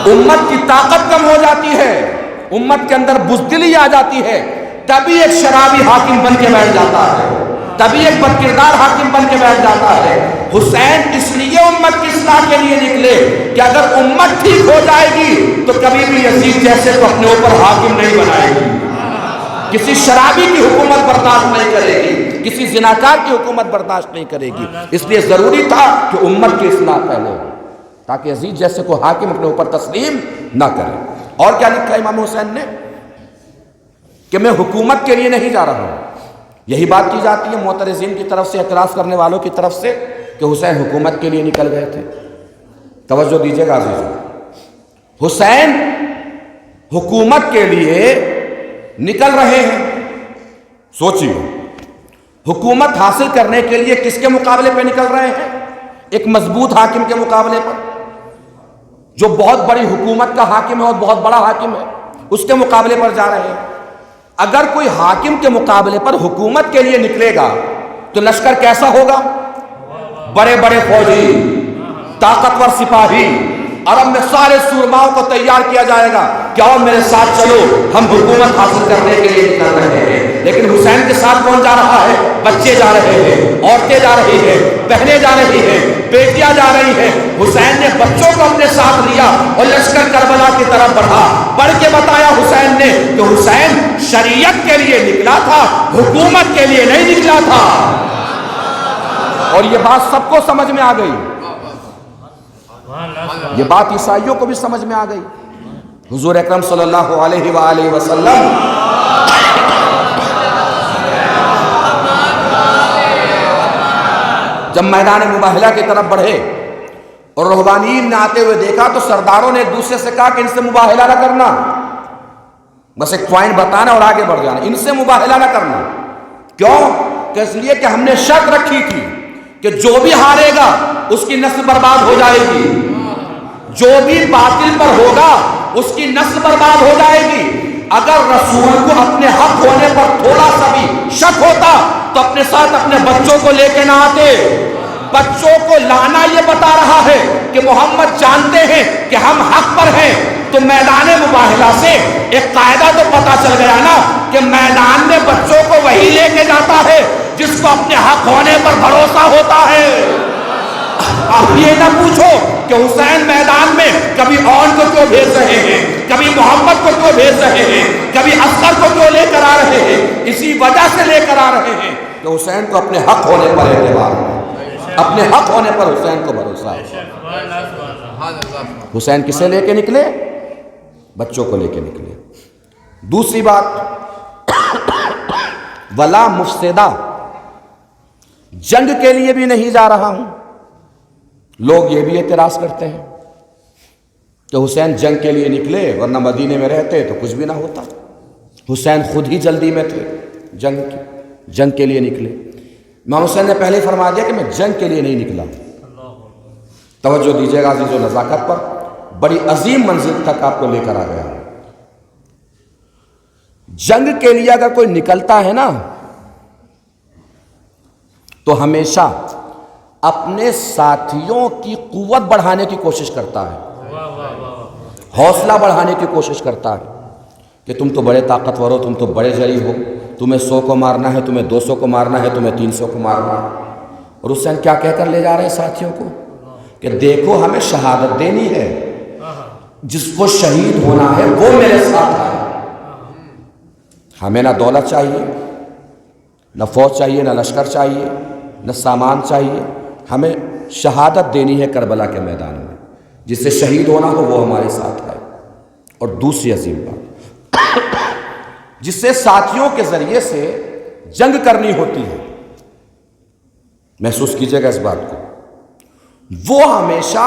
امت کی طاقت کم ہو جاتی ہے، امت کے اندر بزدلی آ جاتی ہے، تبھی ایک شرابی حاکم بن کے بیٹھ جاتا ہے، تبھی ایک بدکردار حاکم بن کے بیٹھ جاتا ہے۔ حسین اس لیے امت کی اصلاح کے لیے نکلے کہ اگر امت ٹھیک ہو جائے گی تو کبھی بھی یزید جیسے کو اپنے اوپر حاکم نہیں بنائے گی، کسی شرابی کی حکومت برداشت نہیں کرے گی، کسی زناکار کی حکومت برداشت نہیں کرے گی۔ اس لیے ضروری تھا کہ امت کی اصلاح پہلے ہو تاکہ یزید جیسے کو حاکم اپنے اوپر تسلیم نہ کرے۔ اور کیا لکھا امام حسین نے؟ کہ میں حکومت کے لیے نہیں جا رہا ہوں۔ یہی بات کی جاتی ہے معترضین کی طرف سے، اعتراض کرنے والوں کی طرف سے، کہ حسین حکومت کے لیے نکل گئے تھے۔ توجہ دیجیے گا عزیزو، حسین حکومت کے لیے نکل رہے ہیں۔ سوچیے، حکومت حاصل کرنے کے لیے کس کے مقابلے پہ نکل رہے ہیں؟ ایک مضبوط حاکم کے مقابلے پر، جو بہت بڑی حکومت کا حاکم ہے اور بہت بڑا حاکم ہے، اس کے مقابلے پر جا رہے ہیں۔ اگر کوئی حاکم کے مقابلے پر حکومت کے لیے نکلے گا تو لشکر کیسا ہوگا؟ بڑے بڑے فوجی، طاقتور سپاہی، عرب میں سارے سورماؤں کو تیار کیا جائے گا کہ آؤ میرے ساتھ چلو، ہم حکومت حاصل کرنے کے لیے نکل رہے ہیں۔ لیکن حسین کے ساتھ کون جا رہا ہے؟ بچے جا رہے ہیں، عورتیں جا رہی ہیں، بہنیں جا رہی ہیں، بیٹیاں جا رہی ہیں۔ حسین نے بچوں کو اپنے ساتھ لیا اور لشکر کربلا کی طرف بڑھا۔ بڑھ کے بتایا حسین نے کہ حسین شریعت کے لیے نکلا تھا، حکومت کے لیے نہیں نکلا تھا۔ اور یہ بات سب کو سمجھ میں آ گئی، یہ بات عیسائیوں کو بھی سمجھ میں آ گئی۔ حضور اکرم صلی اللہ علیہ وآلہ وسلم جب میدان مباہلہ کی طرف بڑھے اور رہبانیین نے آتے ہوئے دیکھا تو سرداروں نے ایک دوسرے سے کہا کہ ان سے مباہلہ نہ کرنا، بس ایک پوائنٹ بتانا اور آگے بڑھ جانا، ان سے مباہلہ نہ کرنا۔ کیوں؟ کہ اس لیے کہ ہم نے شرط رکھی تھی کہ جو بھی ہارے گا اس کی نسل برباد ہو جائے گی، جو بھی باطل پر ہوگا اس کی نسل برباد ہو جائے گی۔ اگر رسول کو اپنے حق ہونے پر تھوڑا سا بھی شک ہوتا تو اپنے ساتھ اپنے بچوں کو لے کے نہ آتے۔ بچوں کو لانا یہ بتا رہا ہے کہ محمد جانتے ہیں کہ ہم حق پر ہیں، تو میدان مباہلہ سے ایک قاعدہ تو پتا چل گیا نا کہ میدان میں بچوں کو وہی لے کے جاتا ہے جس کو اپنے حق ہونے پر بھروسہ ہوتا ہے۔ اب یہ نہ پوچھو کہ حسین میدان میں کبھی اون کو کیوں بھیج رہے ہیں، کبھی محمد کو کیوں بھیج رہے ہیں، کبھی اصغر کو کیوں لے کر آ رہے ہیں۔ اسی وجہ سے لے کر آ رہے ہیں کہ حسین کو اپنے حق ہونے پر اعتبار ہے، اپنے حق ہونے پر حسین کو بھروسہ ہے۔ حسین کسے لے کے نکلے؟ بچوں کو لے کے نکلے۔ دوسری بات، ولا مفسدہ، جنگ کے لیے بھی نہیں جا رہا ہوں۔ لوگ یہ بھی اعتراض کرتے ہیں کہ حسین جنگ کے لیے نکلے، ورنہ مدینے میں رہتے تو کچھ بھی نہ ہوتا۔ حسین خود ہی جلدی میں تھے، جنگ کے لیے نکلے۔ امام حسین نے پہلے فرما دیا کہ میں جنگ کے لیے نہیں نکلا۔ توجہ دیجیے گا عزیز و نزاکت پر، بڑی عظیم منزل تک آپ کو لے کر آ گیا۔ جنگ کے لیے اگر کوئی نکلتا ہے نا تو ہمیشہ اپنے ساتھیوں کی قوت بڑھانے کی کوشش کرتا ہے، حوصلہ بڑھانے کی کوشش کرتا ہے کہ تم تو بڑے طاقتور ہو، تم تو بڑے ضعیف ہو، تمہیں 100 کو مارنا ہے، تمہیں 200 کو مارنا ہے، تمہیں 300 کو مارنا ہے۔ اور حسین کیا کہہ کر لے جا رہے ہیں ساتھیوں کو کہ دیکھو ہمیں شہادت دینی ہے، جس کو شہید ہونا ہے وہ میرے ساتھ ہے۔ ہمیں نہ دولت چاہیے، نہ فوج چاہیے، نہ لشکر چاہیے، نہ سامان چاہیے، ہمیں شہادت دینی ہے کربلا کے میدان میں، جس سے شہید ہونا ہو وہ ہمارے ساتھ ہے۔ اور دوسری عظیم بات، جس سے ساتھیوں کے ذریعے سے جنگ کرنی ہوتی ہے، محسوس کیجئے گا اس بات کو، وہ ہمیشہ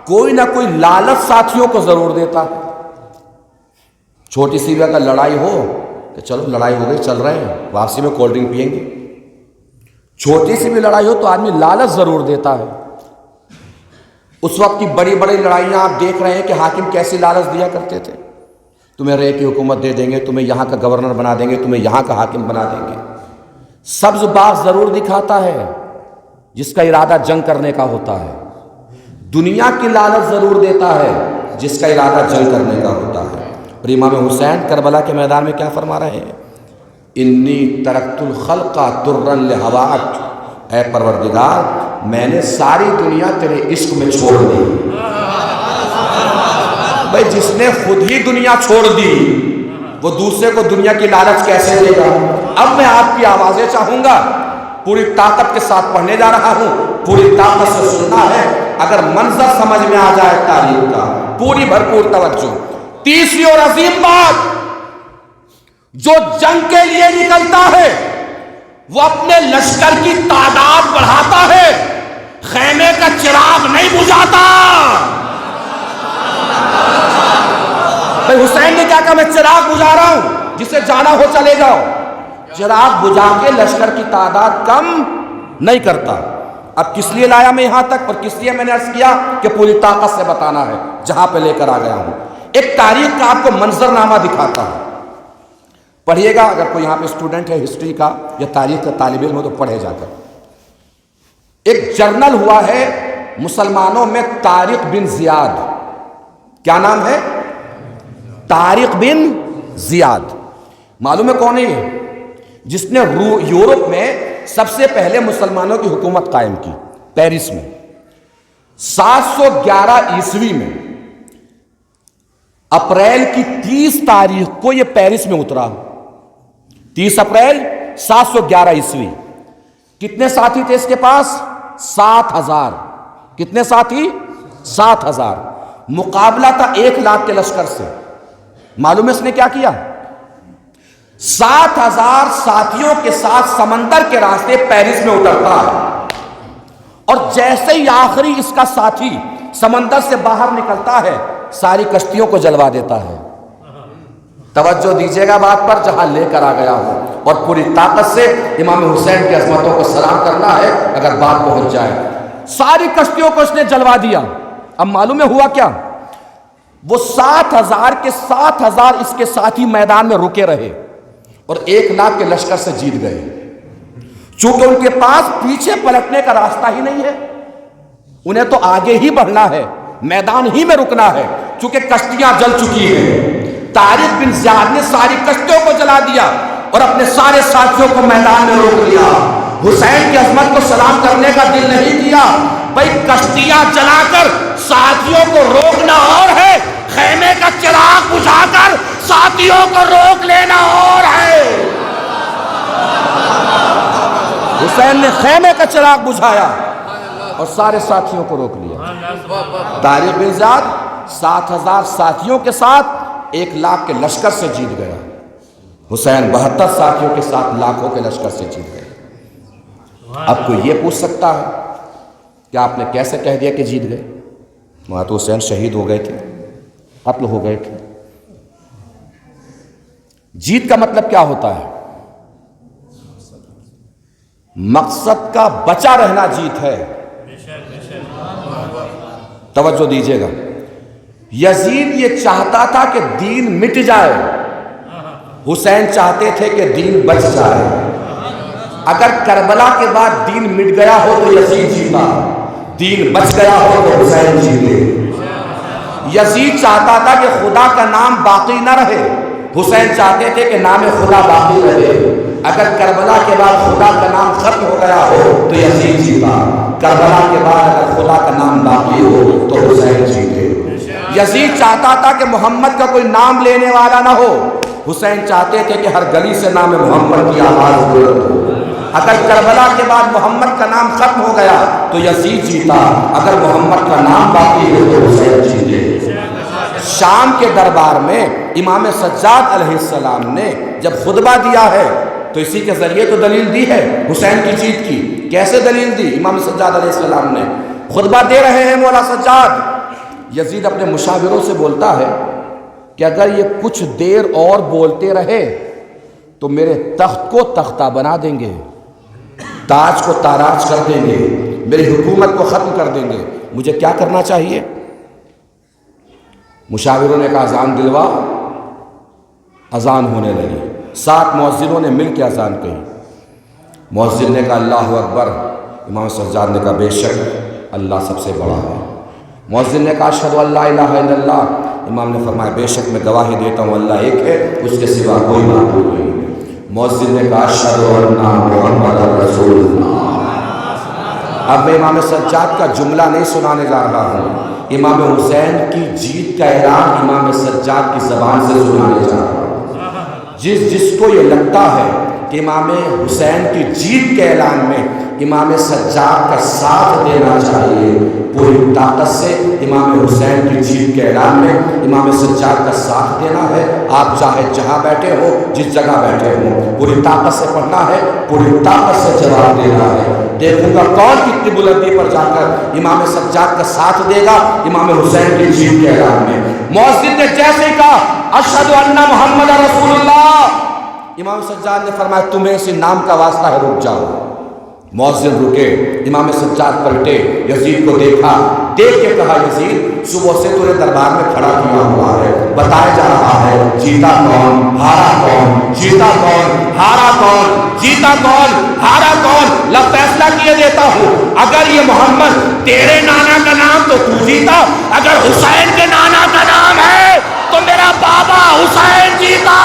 کوئی نہ کوئی لالچ ساتھیوں کو ضرور دیتا ہے۔ چھوٹی سی بھی اگر لڑائی ہو کہ چلو لڑائی ہو گئی، چل رہے ہیں، واپسی میں کولڈ ڈرنک پئیں گے۔ چھوٹی سی بھی لڑائی ہو تو آدمی لالچ ضرور دیتا ہے۔ اس وقت کی بڑی بڑی لڑائیاں آپ دیکھ رہے ہیں کہ حاکم کیسی لالچ دیا کرتے تھے، تمہیں رے کی حکومت دے دیں گے، تمہیں یہاں کا گورنر بنا دیں گے، تمہیں یہاں کا حاکم بنا دیں گے۔ سبز باغ ضرور دکھاتا ہے جس کا ارادہ جنگ کرنے کا ہوتا ہے، دنیا کی لالچ ضرور دیتا ہے جس کا ارادہ جنگ کرنے کا ہوتا ہے۔ اور امام حسین کربلا کے میدان میں کیا فرما رہے ہیں؟ انی ترکت الخلق ترا لہواک، اے پروردگار میں نے ساری دنیا تیرے عشق میں چھوڑ دی۔ بھائی جس نے خود ہی دنیا چھوڑ دی وہ دوسرے کو دنیا کی لالچ کیسے دے گا؟ اب میں آپ کی آوازیں چاہوں گا، پوری طاقت کے ساتھ پڑھنے جا رہا ہوں، پوری طاقت سے سننا ہے، اگر منظر سمجھ میں آ جائے تاریخ کا، پوری بھرپور توجہ۔ تیسری اور عظیم بات، جو جنگ کے لیے نکلتا ہے وہ اپنے لشکر کی تعداد بڑھاتا ہے، خیمے کا چراغ نہیں بجھاتا۔ بھائی حسین نے کیا کہا؟ میں چراغ بجھا رہا ہوں، جسے جانا ہو چلے جاؤ۔ چراغ بجھا کے لشکر کی تعداد کم نہیں کرتا۔ اب کس لیے لایا میں یہاں تک اور کس لیے میں نے عرض کیا کہ پوری طاقت سے بتانا ہے جہاں پہ لے کر آ گیا ہوں۔ ایک تاریخ کا آپ کو منظرنامہ دکھاتا ہوں، پڑھیے گا۔ اگر کوئی یہاں پہ اسٹوڈنٹ ہے ہسٹری کا یا تاریخ کا طالب علم ہو تو پڑھے جا کر۔ ایک جرنل ہوا ہے مسلمانوں میں، طارق بن زیاد۔ کیا نام ہے؟ طارق بن زیاد۔ معلوم ہے کون ہے یہ؟ جس نے یورپ میں سب سے پہلے مسلمانوں کی حکومت قائم کی، پیرس میں 711 عیسوی میں اپریل کی 30 تاریخ کو یہ پیرس میں اترا۔ 30 اپریل 711 عیسوی۔ کتنے ساتھی تھے اس کے پاس؟ 7000۔ کتنے ساتھی؟ 7000۔ مقابلہ تھا 1 لاکھ کے لشکر سے۔ معلوم ہے اس نے کیا کیا؟ 7000 ساتھیوں کے ساتھ سمندر کے راستے پیرس میں اترتا ہے، اور جیسے ہی آخری اس کا ساتھی سمندر سے باہر نکلتا ہے ساری کشتیوں کو جلوا دیتا ہے۔ توجہ دیجیے گا بات پر جہاں لے کر آ گیا ہوں، اور پوری طاقت سے امام حسین کی عظمتوں کو سلام کرنا ہے اگر بات پہنچ جائے۔ ساری کشتیوں کو اس نے جلوا دیا۔ اب معلوم ہے ہوا کیا؟ وہ 7,000 کے 7,000 اس کے ساتھی میدان میں رکے رہے اور 1,00,000 کے لشکر سے جیت گئے، چونکہ ان کے پاس پیچھے پلٹنے کا راستہ ہی نہیں ہے، انہیں تو آگے ہی بڑھنا ہے، میدان ہی میں رکنا ہے، چونکہ کشتیاں جل چکی ہیں۔ طارق بن زیاد نے ساری کشتیوں کو جلا دیا اور اپنے سارے ساتھیوں کو میدان میں روک لیا۔ حسین کی عظمت کو سلام کرنے کا دل نہیں کیا۔ بھائی کشتیاں جلا کر ساتھیوں کو روکنا اور ہے، خیمے کا چراغ بجھا کر ساتھیوں کو روک لینا اور ہے۔ حسین نے خیمے کا چراغ بجھایا اور سارے ساتھیوں کو روک لیا۔ طارق بن زیاد 7,000 ساتھیوں کے ساتھ 1,00,000 کے لشکر سے جیت گیا۔ حسین 72 ساتھیوں کے ساتھ لاکھوں کے لشکر سے جیت گئے۔ اب کوئی یہ پوچھ سکتا ہے کہ آپ نے کیسے کہہ دیا کہ جیت گئے؟ وہاں تو حسین شہید ہو گئے تھے، قتل ہو گئے تھے۔ جیت کا مطلب کیا ہوتا ہے؟ مقصد کا بچا رہنا جیت ہے۔ توجہ دیجیے گا، یزید یہ چاہتا تھا کہ دین مٹ جائے، حسین چاہتے تھے کہ دین بچ جائے۔ اگر کربلا کے بعد دین مٹ گیا ہو تو یزید جیتا، دین بچ گیا ہو تو حسین جیتے۔ یزید چاہتا تھا کہ خدا کا نام باقی نہ رہے، حسین چاہتے تھے کہ نام خدا باقی رہے۔ اگر کربلا کے بعد خدا کا نام ختم ہو گیا ہو تو یزید جیتا، کربلا کے بعد اگر خدا کا نام باقی ہو تو حسین جیتے۔ یزید چاہتا تھا کہ محمد کا کوئی نام لینے والا نہ ہو، حسین چاہتے تھے کہ ہر گلی سے نام محمد کی آواز بلند ہو۔ اگر کربلا کے بعد محمد کا نام ختم ہو گیا تو یزید جیتا، اگر محمد کا نام باقی ہو تو حسین جیتے۔ شام کے دربار میں امام سجاد علیہ السلام نے جب خطبہ دیا ہے تو اسی کے ذریعے تو دلیل دی ہے حسین کی جیت کی۔ کیسے دلیل دی؟ امام سجاد علیہ السلام نے خطبہ دے رہے ہیں مولا سجاد، یزید اپنے مشاوروں سے بولتا ہے کہ اگر یہ کچھ دیر اور بولتے رہے تو میرے تخت کو تختہ بنا دیں گے، تاج کو تاراج کر دیں گے، میری حکومت کو ختم کر دیں گے، مجھے کیا کرنا چاہیے؟ مشاوروں نے کہا اذان دلوا۔ اذان ہونے لگی، 7 مؤذنوں نے مل کے اذان کہی۔ مؤذن نے کہا اللہ اکبر، امام سجاد نے کہا بے شک اللہ سب سے بڑا ہے۔ مؤذن نے کہا اشہد ان لا الہ الا اللہ، امام نے فرمایا بے شک میں گواہی دیتا ہوں اللہ ایک ہے، اس کے سوا کوئی معبود نہیں۔ مؤذن نے کہا اشہد ان محمد رسول اللہ۔ اب میں امام سجاد کا جملہ نہیں سنانے جا رہا ہوں، امام حسین کی جیت کا اعلان امام سجاد کی زبان سے سنانے جا رہا ہوں۔ جس کو یہ لگتا ہے کہ امام حسین کی جیت کے اعلان میں امام سجاد کا ساتھ دینا چاہیے، پوری طاقت سے امام حسین کی جیت کے اعلان میں امام سجاد کا ساتھ دینا ہے۔ آپ چاہے جہاں بیٹھے ہو، جس جگہ بیٹھے ہو، پوری طاقت سے پڑھنا ہے، پوری طاقت سے جواب دینا ہے۔ دیکھوں گا کون کتنی بلندی پر جا کر امام سجاد کا ساتھ دے گا امام حسین کی جیت کے اعلان میں۔ مؤذن نے جیسے ہی کہا اشہد ان محمد رسول اللہ، امام سجاد نے فرمایا تمہیں اسی نام کا واسطہ ہے، رک جاؤ۔ مؤذن رکے، امام سجاد پلٹے، یزید کو دیکھا، دیکھ کے کہا یزید صبح سے تُو نے دربار میں کھڑا کیا ہوا ہے، بتایا جا رہا ہے جیتا کون، ہارا کون، جیتا کون، ہارا کون، جیتا کون، ہارا کون۔ لب فیصلہ کیے دیتا ہوں، اگر یہ محمد تیرے نانا کا نام تو تو جیتا، اگر حسین کے نانا کا نام ہے تو میرا بابا حسین جیتا۔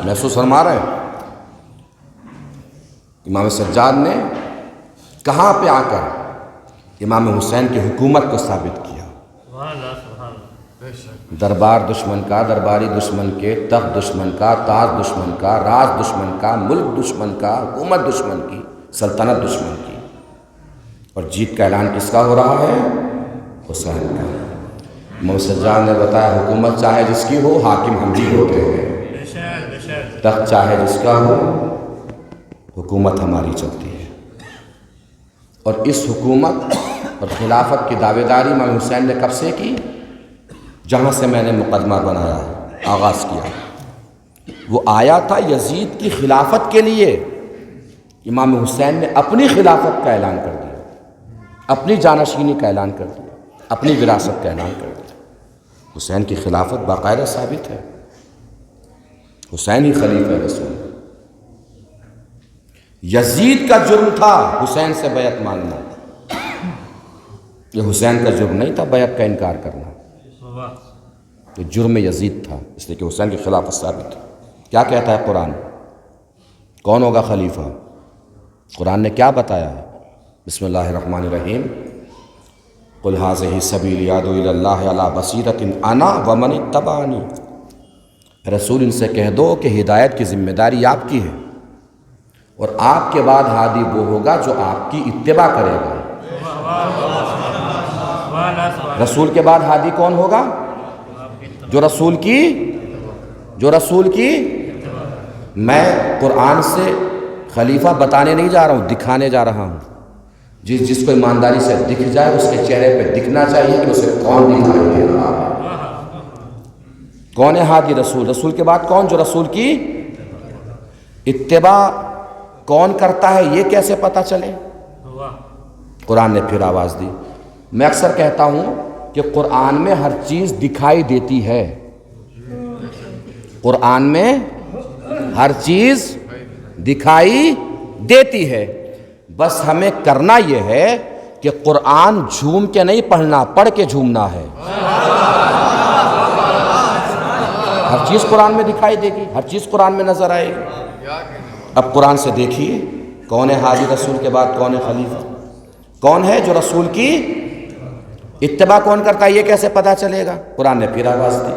محسوس فرما رہے ہیں امام سجاد نے کہاں پہ آ کر امام حسین کی حکومت کو ثابت کیا۔ دربار دشمن کا، درباری دشمن کے، تخت دشمن کا، تاج دشمن کا، راج دشمن کا، ملک دشمن کا، حکومت دشمن کی، سلطنت دشمن کی، اور جیت کا اعلان کس کا ہو رہا ہے؟ حسین کا۔ امام سجاد نے بتایا حکومت چاہے جس کی ہو، حاکم ہم بھی ہوتے ہیں، تخت چاہے جس کا ہو، حکومت ہماری چلتی ہے۔ اور اس حکومت اور خلافت کی دعوے داری امام حسین نے کب سے کی؟ جہاں سے میں نے مقدمہ بنایا، آغاز کیا، وہ آیا تھا یزید کی خلافت کے لیے۔ امام حسین نے اپنی خلافت کا اعلان کر دیا، اپنی جانشینی کا اعلان کر دیا، اپنی وراثت کا اعلان کر دیا۔ حسین کی خلافت باقاعدہ ثابت ہے، حسین ہی خلیفہ رسول۔ یزید کا جرم تھا حسین سے بیعت مانگنا، یہ حسین کا جرم نہیں تھا بیعت کا انکار کرنا، یہ جرم یزید تھا، اس لیے کہ حسین کی خلافت ثابت ہے۔ کیا کہتا ہے قرآن؟ کون ہوگا خلیفہ؟ قرآن نے کیا بتایا ہے؟ بسم اللہ الرحمن الرحیم، قل ھذہ سبیلی ادعو الی اللہ علی بصیرۃ انا ومن اتبعنی۔ رسول ان سے کہہ دو کہ ہدایت کی ذمہ داری آپ کی ہے، اور آپ کے بعد ہادی وہ ہوگا جو آپ کی اتباع کرے گا۔ رسول کے بعد ہادی کون ہوگا؟ جو رسول کی میں قرآن سے خلیفہ بتانے نہیں جا رہا ہوں، دکھانے جا رہا ہوں۔ جس کو ایمانداری سے دکھ جائے اس کے چہرے پہ دکھنا چاہیے کہ اسے کون دکھائی دے رہا ہے۔ کون ہے ہادی؟ رسول۔ رسول کے بعد کون؟ جو رسول کی اتباع کون کرتا ہے، یہ کیسے پتہ چلے؟ قرآن نے پھر آواز دی۔ میں اکثر کہتا ہوں کہ قرآن میں ہر چیز دکھائی دیتی ہے، قرآن میں ہر چیز دکھائی دیتی ہے، بس ہمیں کرنا یہ ہے کہ قرآن جھوم کے نہیں پڑھنا، پڑھ کے جھومنا ہے۔ ہر چیز قرآن میں دکھائی دے گی، ہر چیز قرآن میں نظر آئے گی۔ اب قرآن سے دیکھیے کون ہے ہادی، رسول کے بعد کون ہے خلیفہ، کون ہے جو رسول کی اتباع کون کرتا ہے، یہ کیسے پتہ چلے گا؟ قرآن نے پھر آواز دی،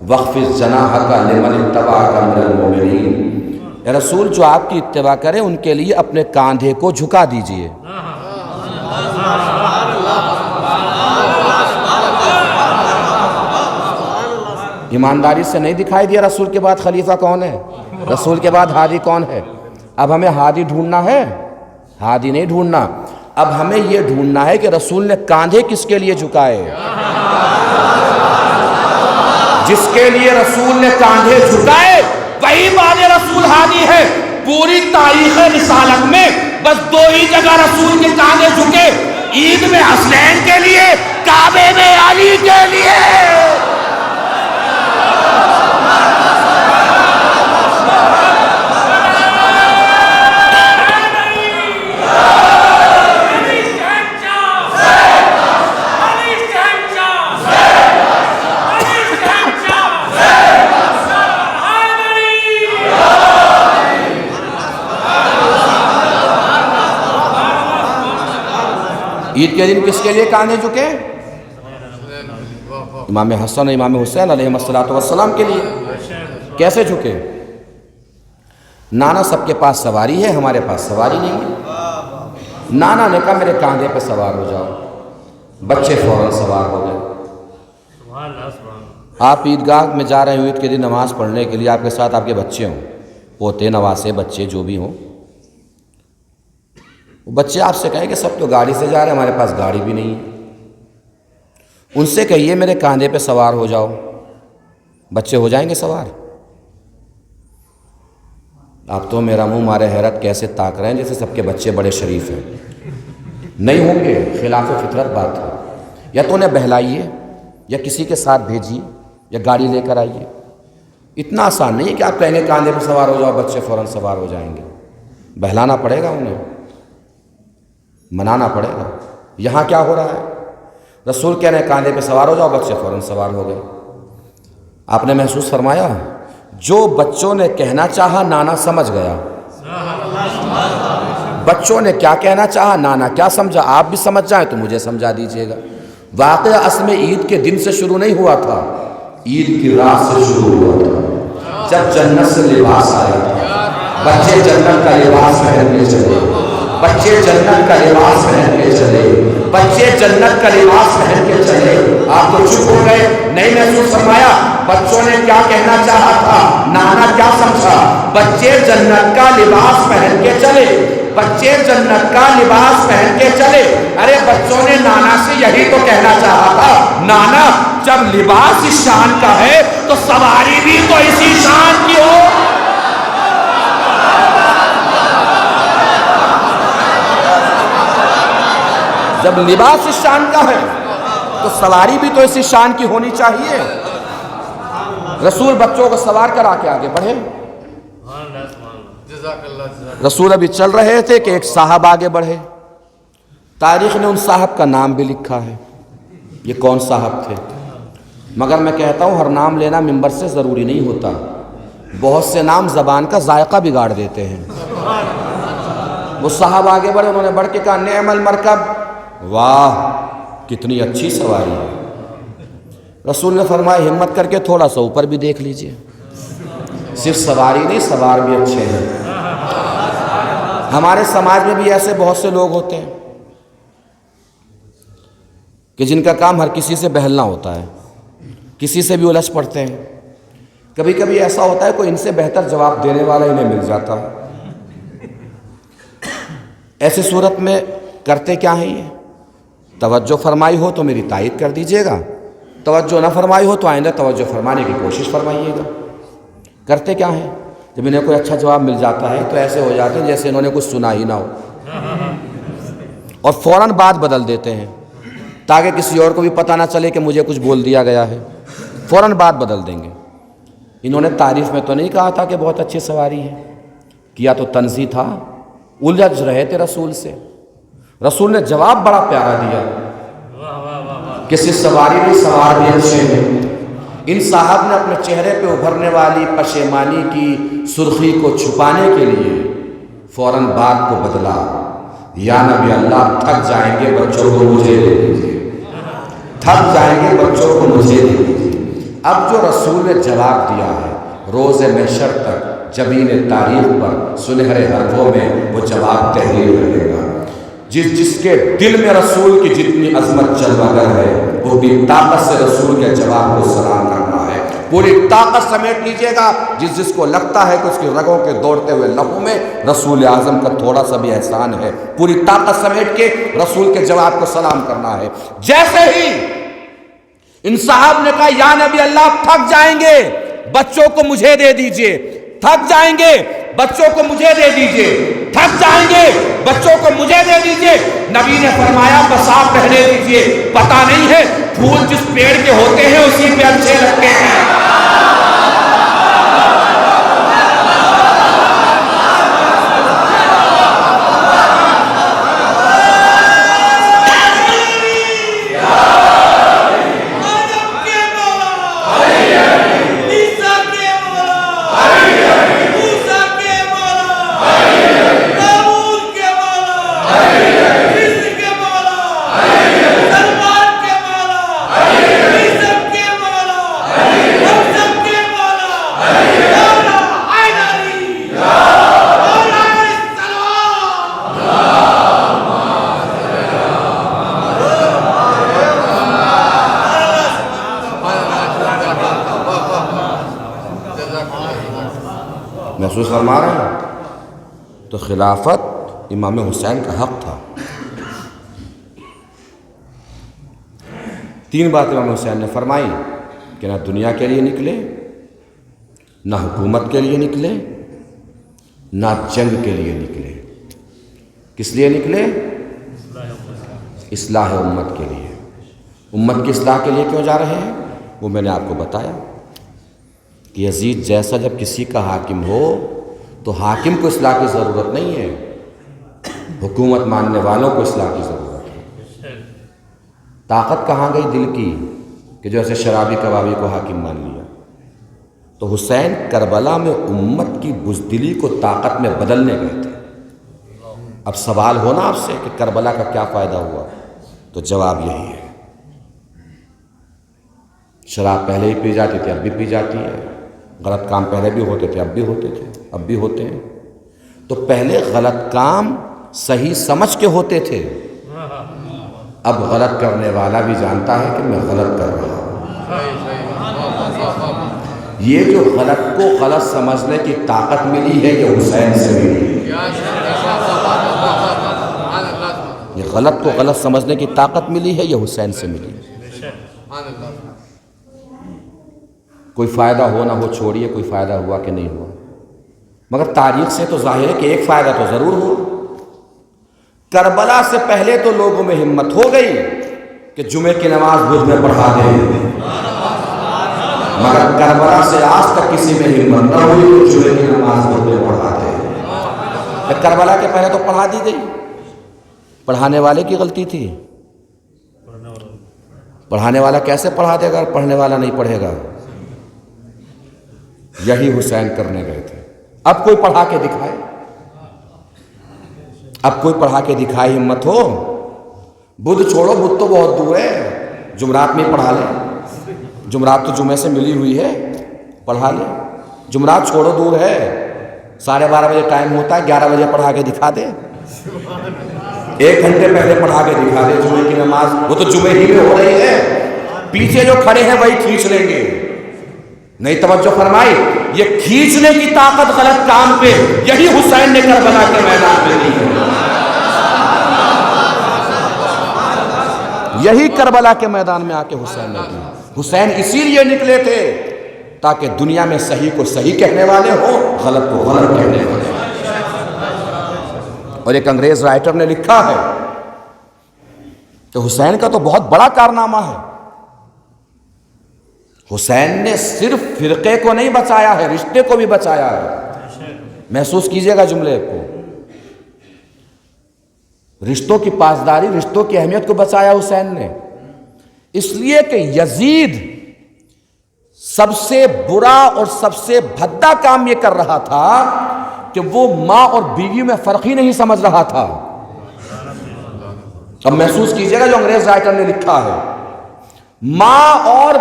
وَاخْفِضْ جَنَاحَكَ لِمَنِ اتَّبَعَكَ مِنَ الْمُؤْمِنِينَ۔ اے رسول جو آپ کی اتباع کرے ان کے لیے اپنے کاندھے کو جھکا دیجئے۔ ایمانداری سے نہیں دکھائی دیا رسول کے بعد خلیفہ کون ہے، رسول کے بعد ہادی کون ہے۔ اب ہمیں ہادی ڈھونڈنا ہے، ہادی نہیں ڈھونڈنا، اب ہمیں یہ ڈھونڈنا ہے کہ رسول نے کاندھے کس کے لیے جھکائے۔ جس کے لیے رسول نے کاندھے جھکائے وہی بعد رسول ہادی ہے۔ پوری تاریخ رسالت میں بس دو ہی جگہ رسول کے کاندھے جھکے، عید میں حسنین کے لیے، کعبے میں علی کے لیے۔ عید کے دن کس کے لیے کاندھے جھکے؟ امام حسن اور امام حسین علیہ السلام کے لیے۔ کیسے جھکے؟ نانا سب کے پاس سواری ہے، ہمارے پاس سواری نہیں ہے۔ نانا نے کہا میرے کاندھے پہ سوار ہو جاؤ، بچے فوراً سوار ہو گئے۔ آپ عیدگاہ میں جا رہے ہیں عید کے دن نماز پڑھنے کے لیے، آپ کے ساتھ آپ کے بچے ہوں، پوتے نواسے بچے جو بھی ہوں، وہ بچے آپ سے کہیں کہ سب تو گاڑی سے جا رہے ہیں، ہمارے پاس گاڑی بھی نہیں ہے۔ ان سے کہیے میرے کاندھے پہ سوار ہو جاؤ، بچے ہو جائیں گے سوار؟ آپ تو میرا منہ مارے حیرت کیسے تاک رہے ہیں جیسے سب کے بچے بڑے شریف ہیں۔ نہیں ہوں گے، خلاف فطرت بات ہے۔ یا تو انہیں بہلائیے، یا کسی کے ساتھ بھیجیے، یا گاڑی لے کر آئیے۔ اتنا آسان نہیں ہے کہ آپ کہیں گے کاندھے پہ سوار ہو جاؤ، بچے فوراً سوار ہو جائیں گے۔ بہلانا پڑے گا انہیں، منانا پڑے گا۔ یہاں کیا ہو رہا ہے؟ رسول کہہ رہے ہیں کاندھے پہ سوار ہو جاؤ، بچے فوراً سوار ہو گئے۔ آپ نے محسوس فرمایا جو بچوں نے کہنا چاہا نانا سمجھ گیا۔ بچوں نے کیا کہنا چاہا نانا کیا سمجھا، آپ بھی سمجھ جائیں تو مجھے سمجھا دیجئے گا۔ واقعہ اصل میں عید کے دن سے شروع نہیں ہوا تھا، عید کی رات سے شروع ہوا تھا، جب جنت سے لباس آیا تھا۔ بچے جنت کا لباس پہن کے چلے، بچے جنت کا لباس پہن کے چلے، بچے جنت کا لباس پہن کے چلے۔ آپ تو چپ ہو گئے، نہیں محسوس فرمایا بچوں نے کیا کہنا چاہا تھا، نانا کیا سمجھا؟ بچے جنت کا لباس پہن کے چلے، بچے جنت کا لباس پہن کے چلے۔ ارے بچوں نے نانا سے یہی تو کہنا چاہا تھا، نانا جب لباس اس شان کا ہے تو سواری بھی تو اسی شان کی ہو۔ جب لباس اس شان کا ہے تو سواری بھی تو اسی شان کی ہونی چاہیے۔ رسول بچوں کو سوار کرا کے آگے بڑھے۔ رسول ابھی چل رہے تھے کہ ایک صاحب آگے بڑھے۔ تاریخ نے ان صاحب کا نام بھی لکھا ہے، یہ کون صاحب تھے، مگر میں کہتا ہوں ہر نام لینا ممبر سے ضروری نہیں ہوتا، بہت سے نام زبان کا ذائقہ بگاڑ دیتے ہیں۔ وہ صاحب آگے بڑھے، انہوں نے بڑھ کے کہا نعم المرکب، واہ کتنی اچھی سواری ہے۔ رسول نے فرمایا ہمت کر کے تھوڑا سا اوپر بھی دیکھ لیجئے، صرف سواری نہیں سوار بھی اچھے ہیں۔ ہمارے سماج میں بھی ایسے بہت سے لوگ ہوتے ہیں کہ جن کا کام ہر کسی سے بہلنا ہوتا ہے، کسی سے بھی الجھ پڑتے ہیں۔ کبھی کبھی ایسا ہوتا ہے کوئی ان سے بہتر جواب دینے والا انہیں مل جاتا ہے۔ ایسی صورت میں کرتے کیا ہیں یہ؟ توجہ فرمائی ہو تو میری تائید کر دیجئے گا، توجہ نہ فرمائی ہو تو آئندہ توجہ فرمانے کی کوشش فرمائیے گا۔ کرتے کیا ہیں؟ جب انہیں کوئی اچھا جواب مل جاتا ہے تو ایسے ہو جاتے ہیں جیسے انہوں نے کچھ سنا ہی نہ ہو، اور فوراً بات بدل دیتے ہیں تاکہ کسی اور کو بھی پتہ نہ چلے کہ مجھے کچھ بول دیا گیا ہے، فوراً بات بدل دیں گے۔ انہوں نے تعریف میں تو نہیں کہا تھا کہ بہت اچھی سواری ہے، کیا تو طنزی تھا، الجھ رہے تھے رسول سے۔ رسول نے جواب بڑا پیارا دیا، کسی سواری نہیں سوار بھی اچھے ہیں۔ ان صاحب نے اپنے چہرے پہ ابھرنے والی پشیمانی کی سرخی کو چھپانے کے لیے فوراً بات کو بدلا، یا نبی اللہ تھک جائیں گے بچوں کو مجھے دے دیجیے، تھک جائیں گے بچوں کو مجھے دے دیجیے۔ اب جو رسول نے جواب دیا ہے روز محشر تک جبین تاریخ پر سنہرے حرفوں میں وہ جواب تحریر رہے گا۔ جس کے دل میں رسول کی جتنی عظمت جلوگر ہے وہ پوری طاقت سے رسول کے جواب کو سلام کرنا ہے، پوری طاقت سمیٹ لیجئے گا۔ جس کو لگتا ہے کہ اس کی رگوں کے دوڑتے ہوئے لہو میں رسول اعظم کا تھوڑا سا بھی احسان ہے، پوری طاقت سمیٹ کے رسول کے جواب کو سلام کرنا ہے۔ جیسے ہی ان صاحب نے کہا یا نبی اللہ تھک جائیں گے بچوں کو مجھے دے دیجئے، تھک جائیں گے بچوں کو مجھے دے دیجئے، تھک جائیں گے بچوں کو مجھے دے دیجئے، نبی نے فرمایا بس آپ رہنے دیجئے، پتہ نہیں ہے پھول جس پیڑ کے ہوتے ہیں اسی پہ اچھے لگتے ہیں۔ محسوس فرما رہے ہیں؟ تو خلافت امام حسین کا حق تھا۔ تین باتیں امام حسین نے فرمائی کہ نہ دنیا کے لیے نکلے، نہ حکومت کے لیے نکلے، نہ جنگ کے لیے نکلے۔ کس لیے نکلے؟ اصلاح امت کے لیے۔ امت کی اصلاح کے لیے کیوں جا رہے ہیں؟ وہ میں نے آپ کو بتایا کہ یزید جیسا جب کسی کا حاکم ہو تو حاکم کو اصلاح کی ضرورت نہیں ہے، حکومت ماننے والوں کو اصلاح کی ضرورت ہے۔ طاقت کہاں گئی دل کی کہ جو ایسے شرابی کبابی کو حاکم مان لیا؟ تو حسین کربلا میں امت کی بزدلی کو طاقت میں بدلنے گئے تھے۔ اب سوال ہونا آپ سے کہ کربلا کا کیا فائدہ ہوا؟ تو جواب یہی ہے شراب پہلے ہی پی جاتی تھی، اب بھی پی جاتی ہے، غلط کام پہلے بھی ہوتے تھے، اب بھی ہوتے تھے، اب بھی ہوتے ہیں۔ تو پہلے غلط کام صحیح سمجھ کے ہوتے تھے، اب غلط کرنے والا بھی جانتا ہے کہ میں غلط کر رہا ہوں۔ یہ جو غلط کو غلط سمجھنے کی طاقت ملی ہے یہ حسین سے ملی ہے۔ یہ غلط کو غلط سمجھنے کی طاقت ملی ہے یہ حسین سے ملی ہے۔ کوئی فائدہ ہو نہ ہو چھوڑیے، کوئی فائدہ ہوا کہ نہیں ہوا، مگر تاریخ سے تو ظاہر ہے کہ ایک فائدہ تو ضرور ہو۔ کربلا سے پہلے تو لوگوں میں ہمت ہو گئی کہ جمعے کی نماز بدھ میں پڑھا دیں، مگر کربلا سے آج تک کسی میں ہمت نہ ہوئی کہ جمعے کی نماز بدھ میں پڑھا دیں۔ کربلا کے پہلے تو پڑھا دی گئی، پڑھانے والے کی غلطی تھی۔ پڑھانے والا کیسے پڑھا دے گا اگر پڑھنے والا نہیں پڑھے گا؟ یہی حسین کرنے گئے تھے۔ اب کوئی پڑھا کے دکھائے، اب کوئی پڑھا کے دکھائے، ہمت ہو۔ بدھ چھوڑو، بدھ تو بہت دور ہے، جمعرات میں پڑھا لے، جمعرات تو جمعے سے ملی ہوئی ہے، پڑھا لے۔ جمعرات چھوڑو، دور ہے، 12:30 بجے ٹائم ہوتا ہے، 11 بجے پڑھا کے دکھا دے، 1 گھنٹے پہلے پڑھا کے دکھا دے جمعے کی نماز، وہ تو جمعے ہی میں ہو رہی ہے، پیچھے جو کھڑے ہیں وہی کھینچ لیں گے۔ نہیں توجہ فرمائی؟ یہ کھینچنے کی طاقت غلط کام پہ یہی حسین نے کربلا کے میدان میں دی ہے، یہی کربلا کے میدان میں آ کے حسین نے دی۔ حسین اسی لیے نکلے تھے تاکہ دنیا میں صحیح کو صحیح کہنے والے ہوں، غلط کو غلط کہنے والے ہوں۔ اور ایک انگریز رائٹر نے لکھا ہے کہ حسین کا تو بہت بڑا کارنامہ ہے، حسین نے صرف فرقے کو نہیں بچایا ہے، رشتے کو بھی بچایا ہے۔ محسوس کیجئے گا جملے کو، رشتوں کی پاسداری، رشتوں کی اہمیت کو بچایا حسین نے، اس لیے کہ یزید سب سے برا اور سب سے بھدا کام یہ کر رہا تھا کہ وہ ماں اور بیوی میں فرق ہی نہیں سمجھ رہا تھا۔ اب محسوس کیجئے گا جو انگریز رائٹر نے لکھا ہے، ماں اور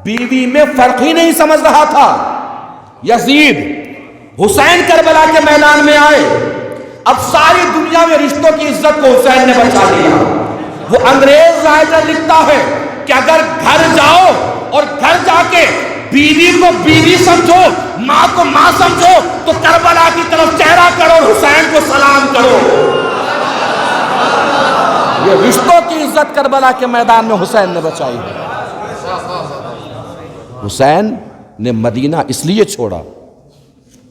بیوی میں فرق ہی نہیں سمجھ رہا تھا یزید۔ حسین کربلا کے میدان میں آئے، اب ساری دنیا میں رشتوں کی عزت کو حسین نے بچا لیا۔ وہ انگریز رائٹر لکھتا ہے کہ اگر گھر جاؤ اور گھر جا کے بیوی کو بیوی سمجھو، ماں کو ماں سمجھو، تو کربلا کی طرف چہرہ کرو اور حسین کو سلام کرو۔ یہ رشتوں کی عزت کربلا کے میدان میں حسین نے بچائی ہے۔ حسین نے مدینہ اس لیے چھوڑا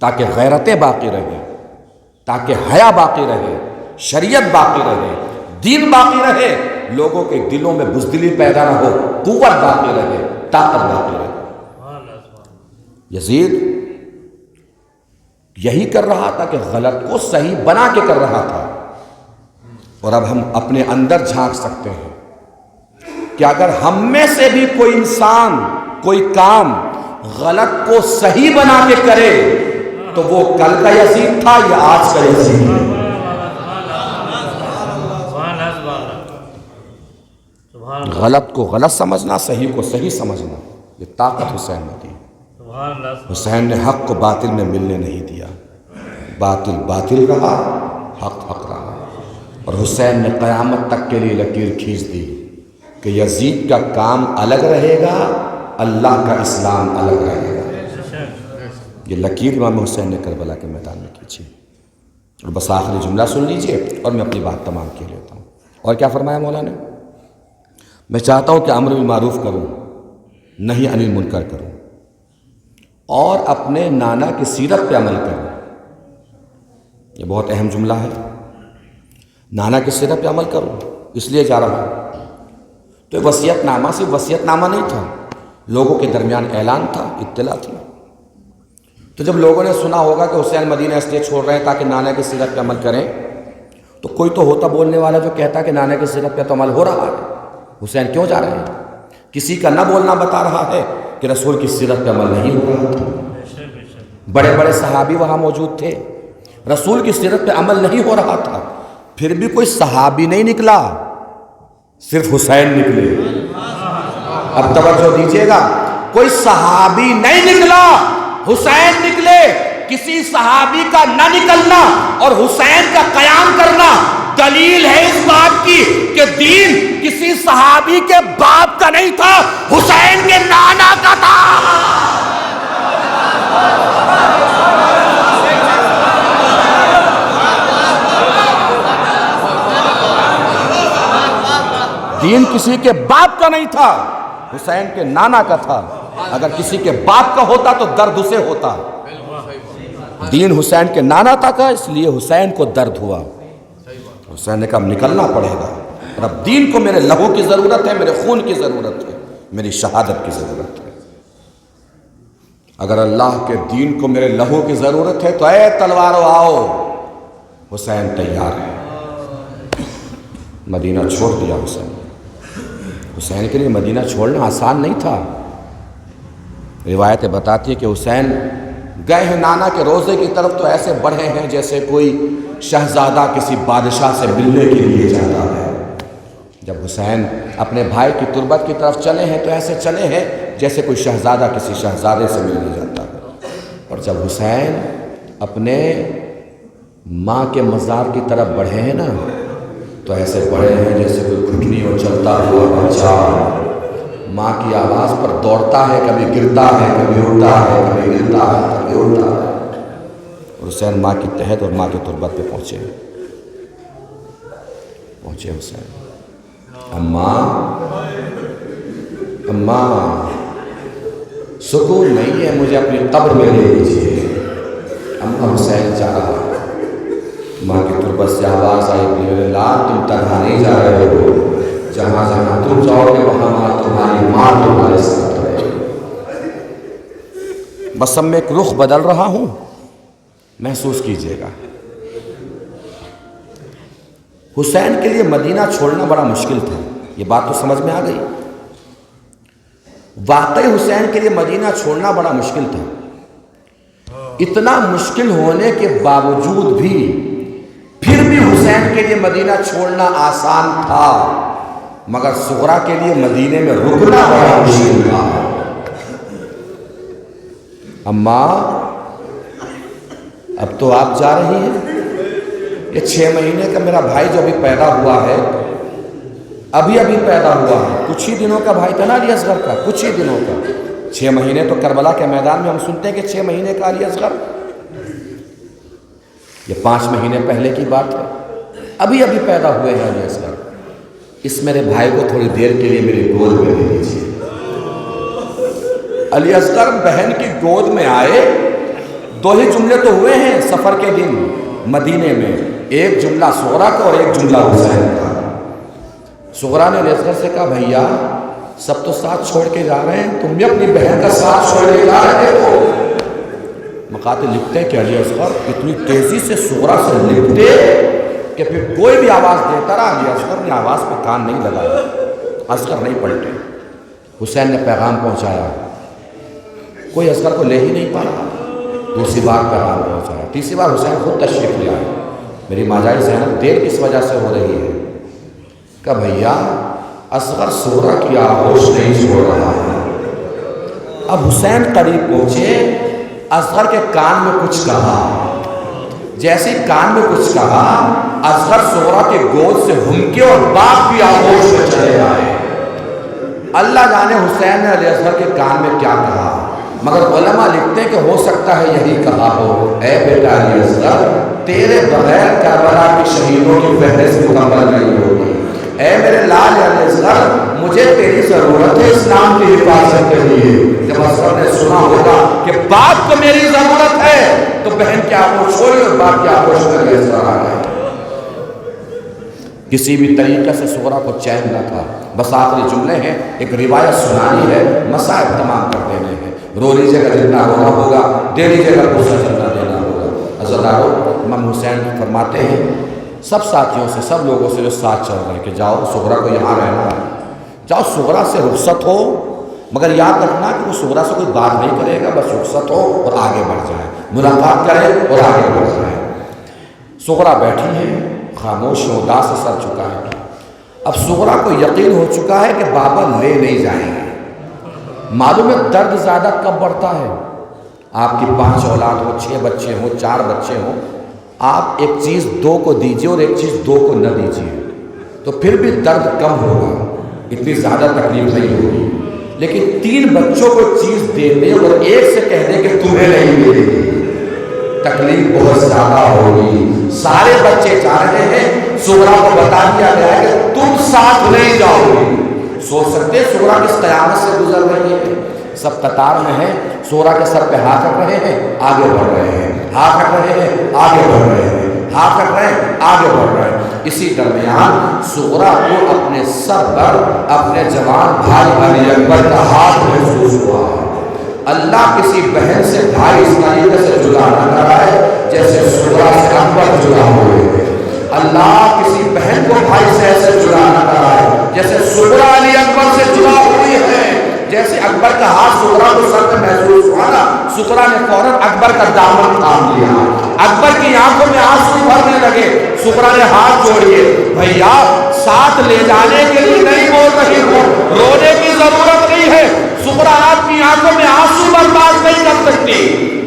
تاکہ غیرتیں باقی رہے، تاکہ حیا باقی رہے، شریعت باقی رہے، دین باقی رہے، لوگوں کے دلوں میں بزدلی پیدا نہ ہو، قوت باقی رہے، طاقت باقی رہے۔ یزید یہی کر رہا تھا کہ غلط کو صحیح بنا کے کر رہا تھا۔ اور اب ہم اپنے اندر جھانک سکتے ہیں کہ اگر ہم میں سے بھی کوئی انسان کوئی کام غلط کو صحیح بنا کے کرے تو وہ کل کا یزید تھا یا آج کا یزید ہے۔ غلط کو غلط سمجھنا، صحیح کو صحیح سمجھنا، یہ طاقت حسین نے دی۔ حسین نے حق کو باطل میں ملنے نہیں دیا، باطل باطل رہا، حق حق رہا۔ اور حسین نے قیامت تک کے لیے لکیر کھینچ دی کہ یزید کا کام الگ رہے گا، اللہ کا اسلام الگ رہے گا۔ یہ لکیر امام حسین نے کربلا کے میدان میں کھینچی۔ اور بس آخری جملہ سن لیجئے اور میں اپنی بات تمام کر لیتا ہوں۔ اور کیا فرمایا مولا نے؟ میں چاہتا ہوں کہ امر بالمعروف کروں، نہی عن المنکر کروں، اور اپنے نانا کی سیرت پہ عمل کروں۔ یہ بہت اہم جملہ ہے، نانا کی سیرت پہ عمل کروں، اس لیے جا رہا ہوں۔ تو وصیت نامہ صرف وصیت نامہ نہیں تھا، لوگوں کے درمیان اعلان تھا، اطلاع تھی۔ تو جب لوگوں نے سنا ہوگا کہ حسین مدینہ اس لیے چھوڑ رہے ہیں تاکہ نانا کی سیرت پہ عمل کریں، تو کوئی تو ہوتا بولنے والا جو کہتا کہ نانا کی سیرت پہ تو عمل ہو رہا ہے، حسین کیوں جا رہے ہیں؟ کسی کا نہ بولنا بتا رہا ہے کہ رسول کی سیرت پہ عمل نہیں ہو رہا تھا۔ بڑے بڑے صحابی وہاں موجود تھے، رسول کی سیرت پہ عمل نہیں ہو رہا تھا، پھر بھی کوئی صحابی نہیں نکلا، صرف حسین نکلے۔ اب توجہ دیجیے گا، کوئی صحابی نہیں نکلا، حسین نکلے۔ کسی صحابی کا نہ نکلنا اور حسین کا قیام کرنا دلیل ہے اس بات کی کہ دین کسی صحابی کے باپ کا نہیں تھا، حسین کے نانا کا تھا۔ دین کسی کے باپ کا نہیں تھا، حسین کے نانا کا تھا۔ اگر کسی کے باپ کا ہوتا تو درد اسے ہوتا۔ دین حسین کے نانا تھا کا، اس لیے حسین کو درد ہوا۔ حسین نے کہا نکلنا پڑے گا، اور اب دین کو میرے لہو کی ضرورت ہے، میرے خون کی ضرورت ہے، میری شہادت کی ضرورت ہے۔ اگر اللہ کے دین کو میرے لہو کی ضرورت ہے تو اے تلوارو آؤ، حسین تیار ہے۔ مدینہ چھوڑ دیا حسین۔ حسین کے لیے مدینہ چھوڑنا آسان نہیں تھا۔ روایتیں بتاتی ہیں کہ حسین گئے ہیں نانا کے روضے کی طرف تو ایسے بڑھے ہیں جیسے کوئی شہزادہ کسی بادشاہ سے ملنے کے لیے جاتا ہے۔ جب حسین اپنے بھائی کی تربت کی طرف چلے ہیں تو ایسے چلے ہیں جیسے کوئی شہزادہ کسی شہزادے سے ملنے جاتا ہے۔ اور جب حسین اپنے ماں کے مزار کی طرف بڑھے ہیں نا تو ایسے بڑھے ہیں جیسے کوئی گھٹنی اور چلتا ہوا بچہ ماں کی آواز پر دوڑتا ہے، کبھی گرتا ہے، کبھی اڑتا ہے، کبھی گرتا ہے، کبھی اڑتا ہے۔ اور حسین ماں کی تحت اور ماں کی تربت پہ پہنچے حسین۔ اماں سکون نہیں ہے، مجھے اپنی قبر میں لے لیجیے۔ اماں حسین چاہ رہا، ماں کی تربت سے آواز آئی میرے لال تم تنہا نہیں جا رہے ہو، جہاں جہاں تم جاؤ گے وہاں وہاں تمہاری ماں تمہارے ساتھ رہے۔ بس اب میں ایک رخ بدل رہا ہوں، محسوس کیجئے گا۔ حسین کے لیے مدینہ چھوڑنا بڑا مشکل تھا، یہ بات تو سمجھ میں آ گئی۔ واقعی حسین کے لیے مدینہ چھوڑنا بڑا مشکل تھا۔ اتنا مشکل ہونے کے باوجود بھی پھر بھی حسین کے لیے مدینہ چھوڑنا آسان تھا، مگر صغرا کے لیے مدینے میں رکنا بڑا مشکل تھا۔ اماں اب تو آپ جا رہی ہیں، یہ 6 مہینے کا میرا بھائی جو ابھی پیدا ہوا ہے، ابھی پیدا ہوا ہے، کچھ ہی دنوں کا بھائی تھا نا علی اصغر کا، کچھ ہی دنوں کا۔ 6 مہینے تو کربلا کے میدان میں ہم سنتے ہیں کہ 6 مہینے کا علی اصغر، یہ 5 مہینے پہلے کی بات ہے، ابھی پیدا ہوئے ہیں علی اصغر۔ اس میرے بھائی کو تھوڑی دیر کے لیے میری گود میں لے لیجیے۔ علی اصغر بہن کی گود میں آئے، 2 ہی جملے تو ہوئے ہیں سفر کے دن مدینے میں، ایک جملہ صغرا کا اور ایک جملہ حسین کا۔ صغرا نے علی اصغر سے کہا بھیا سب تو ساتھ چھوڑ کے جا رہے ہیں، تم بھی اپنی بہن کا ساتھ چھوڑ کے جا رہے ہو۔ مقاتل لکھتے ہیں کہ علی اصغر اتنی تیزی سے صغرا سے لکھتے کہ پھر کوئی بھی آواز دیتا رہا، علی اصغر نے آواز پہ کان نہیں لگایا، اصغر نہیں پلٹے۔ حسین نے پیغام پہنچایا، کوئی اصغر کو لے ہی نہیں پا رہا، دوسری بار پیغام پہنچایا، تیسری بار حسین خود تشریف لے آئے۔ میری ماجائی زینب دیر کس وجہ سے ہو رہی ہے؟ کہ بھیا اصغر صغرا کی آغوش نہیں چھوڑ رہا ہے۔ اب حسین قریب پہنچے، اصغر کے کان میں کچھ کہا، جیسے کان میں کچھ کہا اصغر صغرا کے گود سے ہمکے اور باپ کی آغوش میں چلے آئے۔ اللہ جانے حسین نے علی اصغر کے کان میں کیا کہا، مگر علماء لکھتے ہیں کہ ہو سکتا ہے یہی کہا ہو، اے بیٹا علی اصغر تیرے بغیر کربلا کے شہیدوں کی فہرست مکمل نہیں ہوگی۔ اے میرے لال علی اصغر مجھے تیری ضرورت ہے اسلام کی حفاظت کے لیے۔ جب اصغر نے سنا ہوگا کہ باپ کو میری ضرورت ہے تو بہن کی آغوش چھوڑی اور باپ کی آغوش میں علی اصغر آ گئے۔ کسی بھی طریقے سے صغرا کو چین نہ تھا، بس آخری جملے ہیں، ایک روایت سنانی ہے، مصائب تمام کر دینے ہیں، رو لیجیے گا جتنا رونا ہوگا، دے لیجیے گا دوسرا جتنا دینا ہوگا۔ عزیزانو امام حسین فرماتے ہیں سب ساتھیوں سے، سب لوگوں سے جو ساتھ چل رہے ہیں کہ جاؤ صغرا کو یہاں رہنا ہے، جاؤ صغرا سے رخصت ہو، مگر یاد رکھنا کہ وہ صغرا سے کوئی بات نہیں کرے گا، بس رخصت ہو اور آگے بڑھ جائیں، ملاقات کریں اور آگے بڑھ جائیں۔ صغرا بیٹھی ہیں، خاموش اداس سے سر چکا ہے۔ اب صغرا کو یقین ہو چکا ہے کہ بابا لے نہیں جائیں گے، معلوم ہے درد زیادہ کب بڑھتا ہے؟ آپ کی 5 اولاد ہو، 6 بچے ہوں، 4 بچے ہوں، آپ ایک چیز 2 کو دیجئے اور ایک چیز 2 کو نہ دیجئے تو پھر بھی درد کم ہوگا، اتنی زیادہ تکلیف نہیں ہوگی۔ لیکن 3 بچوں کو چیز دینے اور ایک سے کہہ دے کہ تمہیں نہیں ملے گی، تکلیف بہت زیادہ ہوگی۔ سارے بچے جا رہے ہیں، سغرا کو بتا دیا گیا ہے کہ تم ساتھ نہیں جاؤ گے۔ سوچ سکتے ہیں سغرا کس قیامت سے گزر رہی ہے؟ سب قطار میں ہیں، سغرا کے سر پہ ہاتھ رکھ رہے ہیں، آگے بڑھ رہے ہیں، ہاتھ رکھ رہے ہیں، آگے بڑھ رہے ہیں، ہاتھ رکھ رہے ہیں، آگے بڑھ رہے ہیں۔ اسی درمیان سغرا کو اپنے سر پر اپنے جوان بھائی علی اکبر کا ہاتھ محسوس ہوا۔ اللہ کسی بہن سے بھائی اس طریقے سے جدا نہ کرائے جیسے سغرا سے اکبر جدا ہوئے ہیں۔ اللہ کسی بہن کو بھائی سے ایسے جدا نہ کرائے جیسے سغرا علی اکبر سے جدا ہوئی ہے۔ جیسے اکبر کا ہاتھ سغرا کو سر میں محسوس ہوا نا، سغرا نے فوراً اکبر کا دامن تھام لیا۔ اکبر کی آنکھوں میں آنسو بھرنے لگے، سغرا نے ہاتھ جوڑیے، بھیا ساتھ لے جانے کے لیے نہیں بول رہی ہوں، رونے کی ضرورت نہیں ہے، سغرا آپ کی آنکھوں میں آنسو برداشت نہیں کر سکتی۔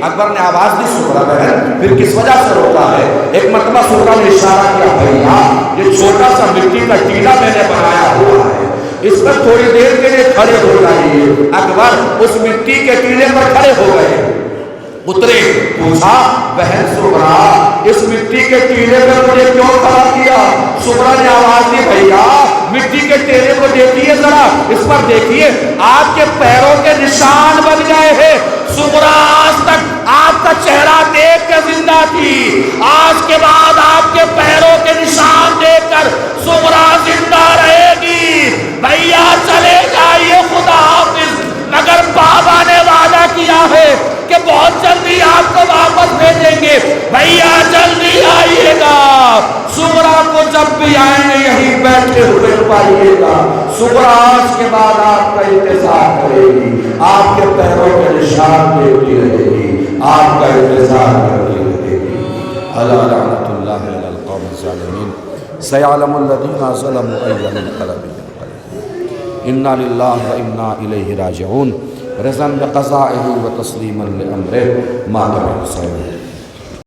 اکبر نے آواز دی، سغرا بہن پھر کس وجہ سے روتا ہے؟ ایک مرتبہ سغرا نے اشارہ کیا، بھیا یہ چھوٹا سا مٹی کا ٹیلا میں نے بنایا ہوا ہے، اس پر تھوڑی دیر کے لیے کھڑے ہو جائیے۔ اکبر اس مٹی کے ٹیلے پر کھڑے ہو گئے، اترے، پوچھا بہن سغرا اس مٹی کے ٹیلے پر مجھے کیوں کھڑا کیا؟ سغرا نے آواز دی، بھیا مٹی کے ٹیلے کو دیکھیے ذرا، اس پر دیکھیے آپ کے پیروں کے نشان بن گئے ہیں۔ سغرا آج تک آپ کا چہرہ دیکھ کے زندہ تھی، آج کے بعد آپ کے پیروں کے نشان دیکھ کر سغرا زندہ رہے گی۔ بھیا چلے جائیے، خدا حافظ، مگر بابا نے وعدہ کیا ہے کہ بہت جلدی آپ کو واپس بھیجیں گے، بھیا جلدی آئیے گا۔ سغرا کو جب بھی آئیں گے یہیں بیٹھے ہوئے پائیے گا۔ سغرا آج کے بعد آپ کا انتظار کرے گی، آپ کے پیروں کے نشان دیکھتی رہے گی، آپ کا انتظار کرتی رہے گی۔ الا لعنۃ اللہ علی القوم الظالمین، سیعلم الذین ظلموا ای منقلب ينقلبون۔ انا للہ و انا الیہ راجعون، رضا بقضائہ و تسلیما لامرہ، ماتم حسین۔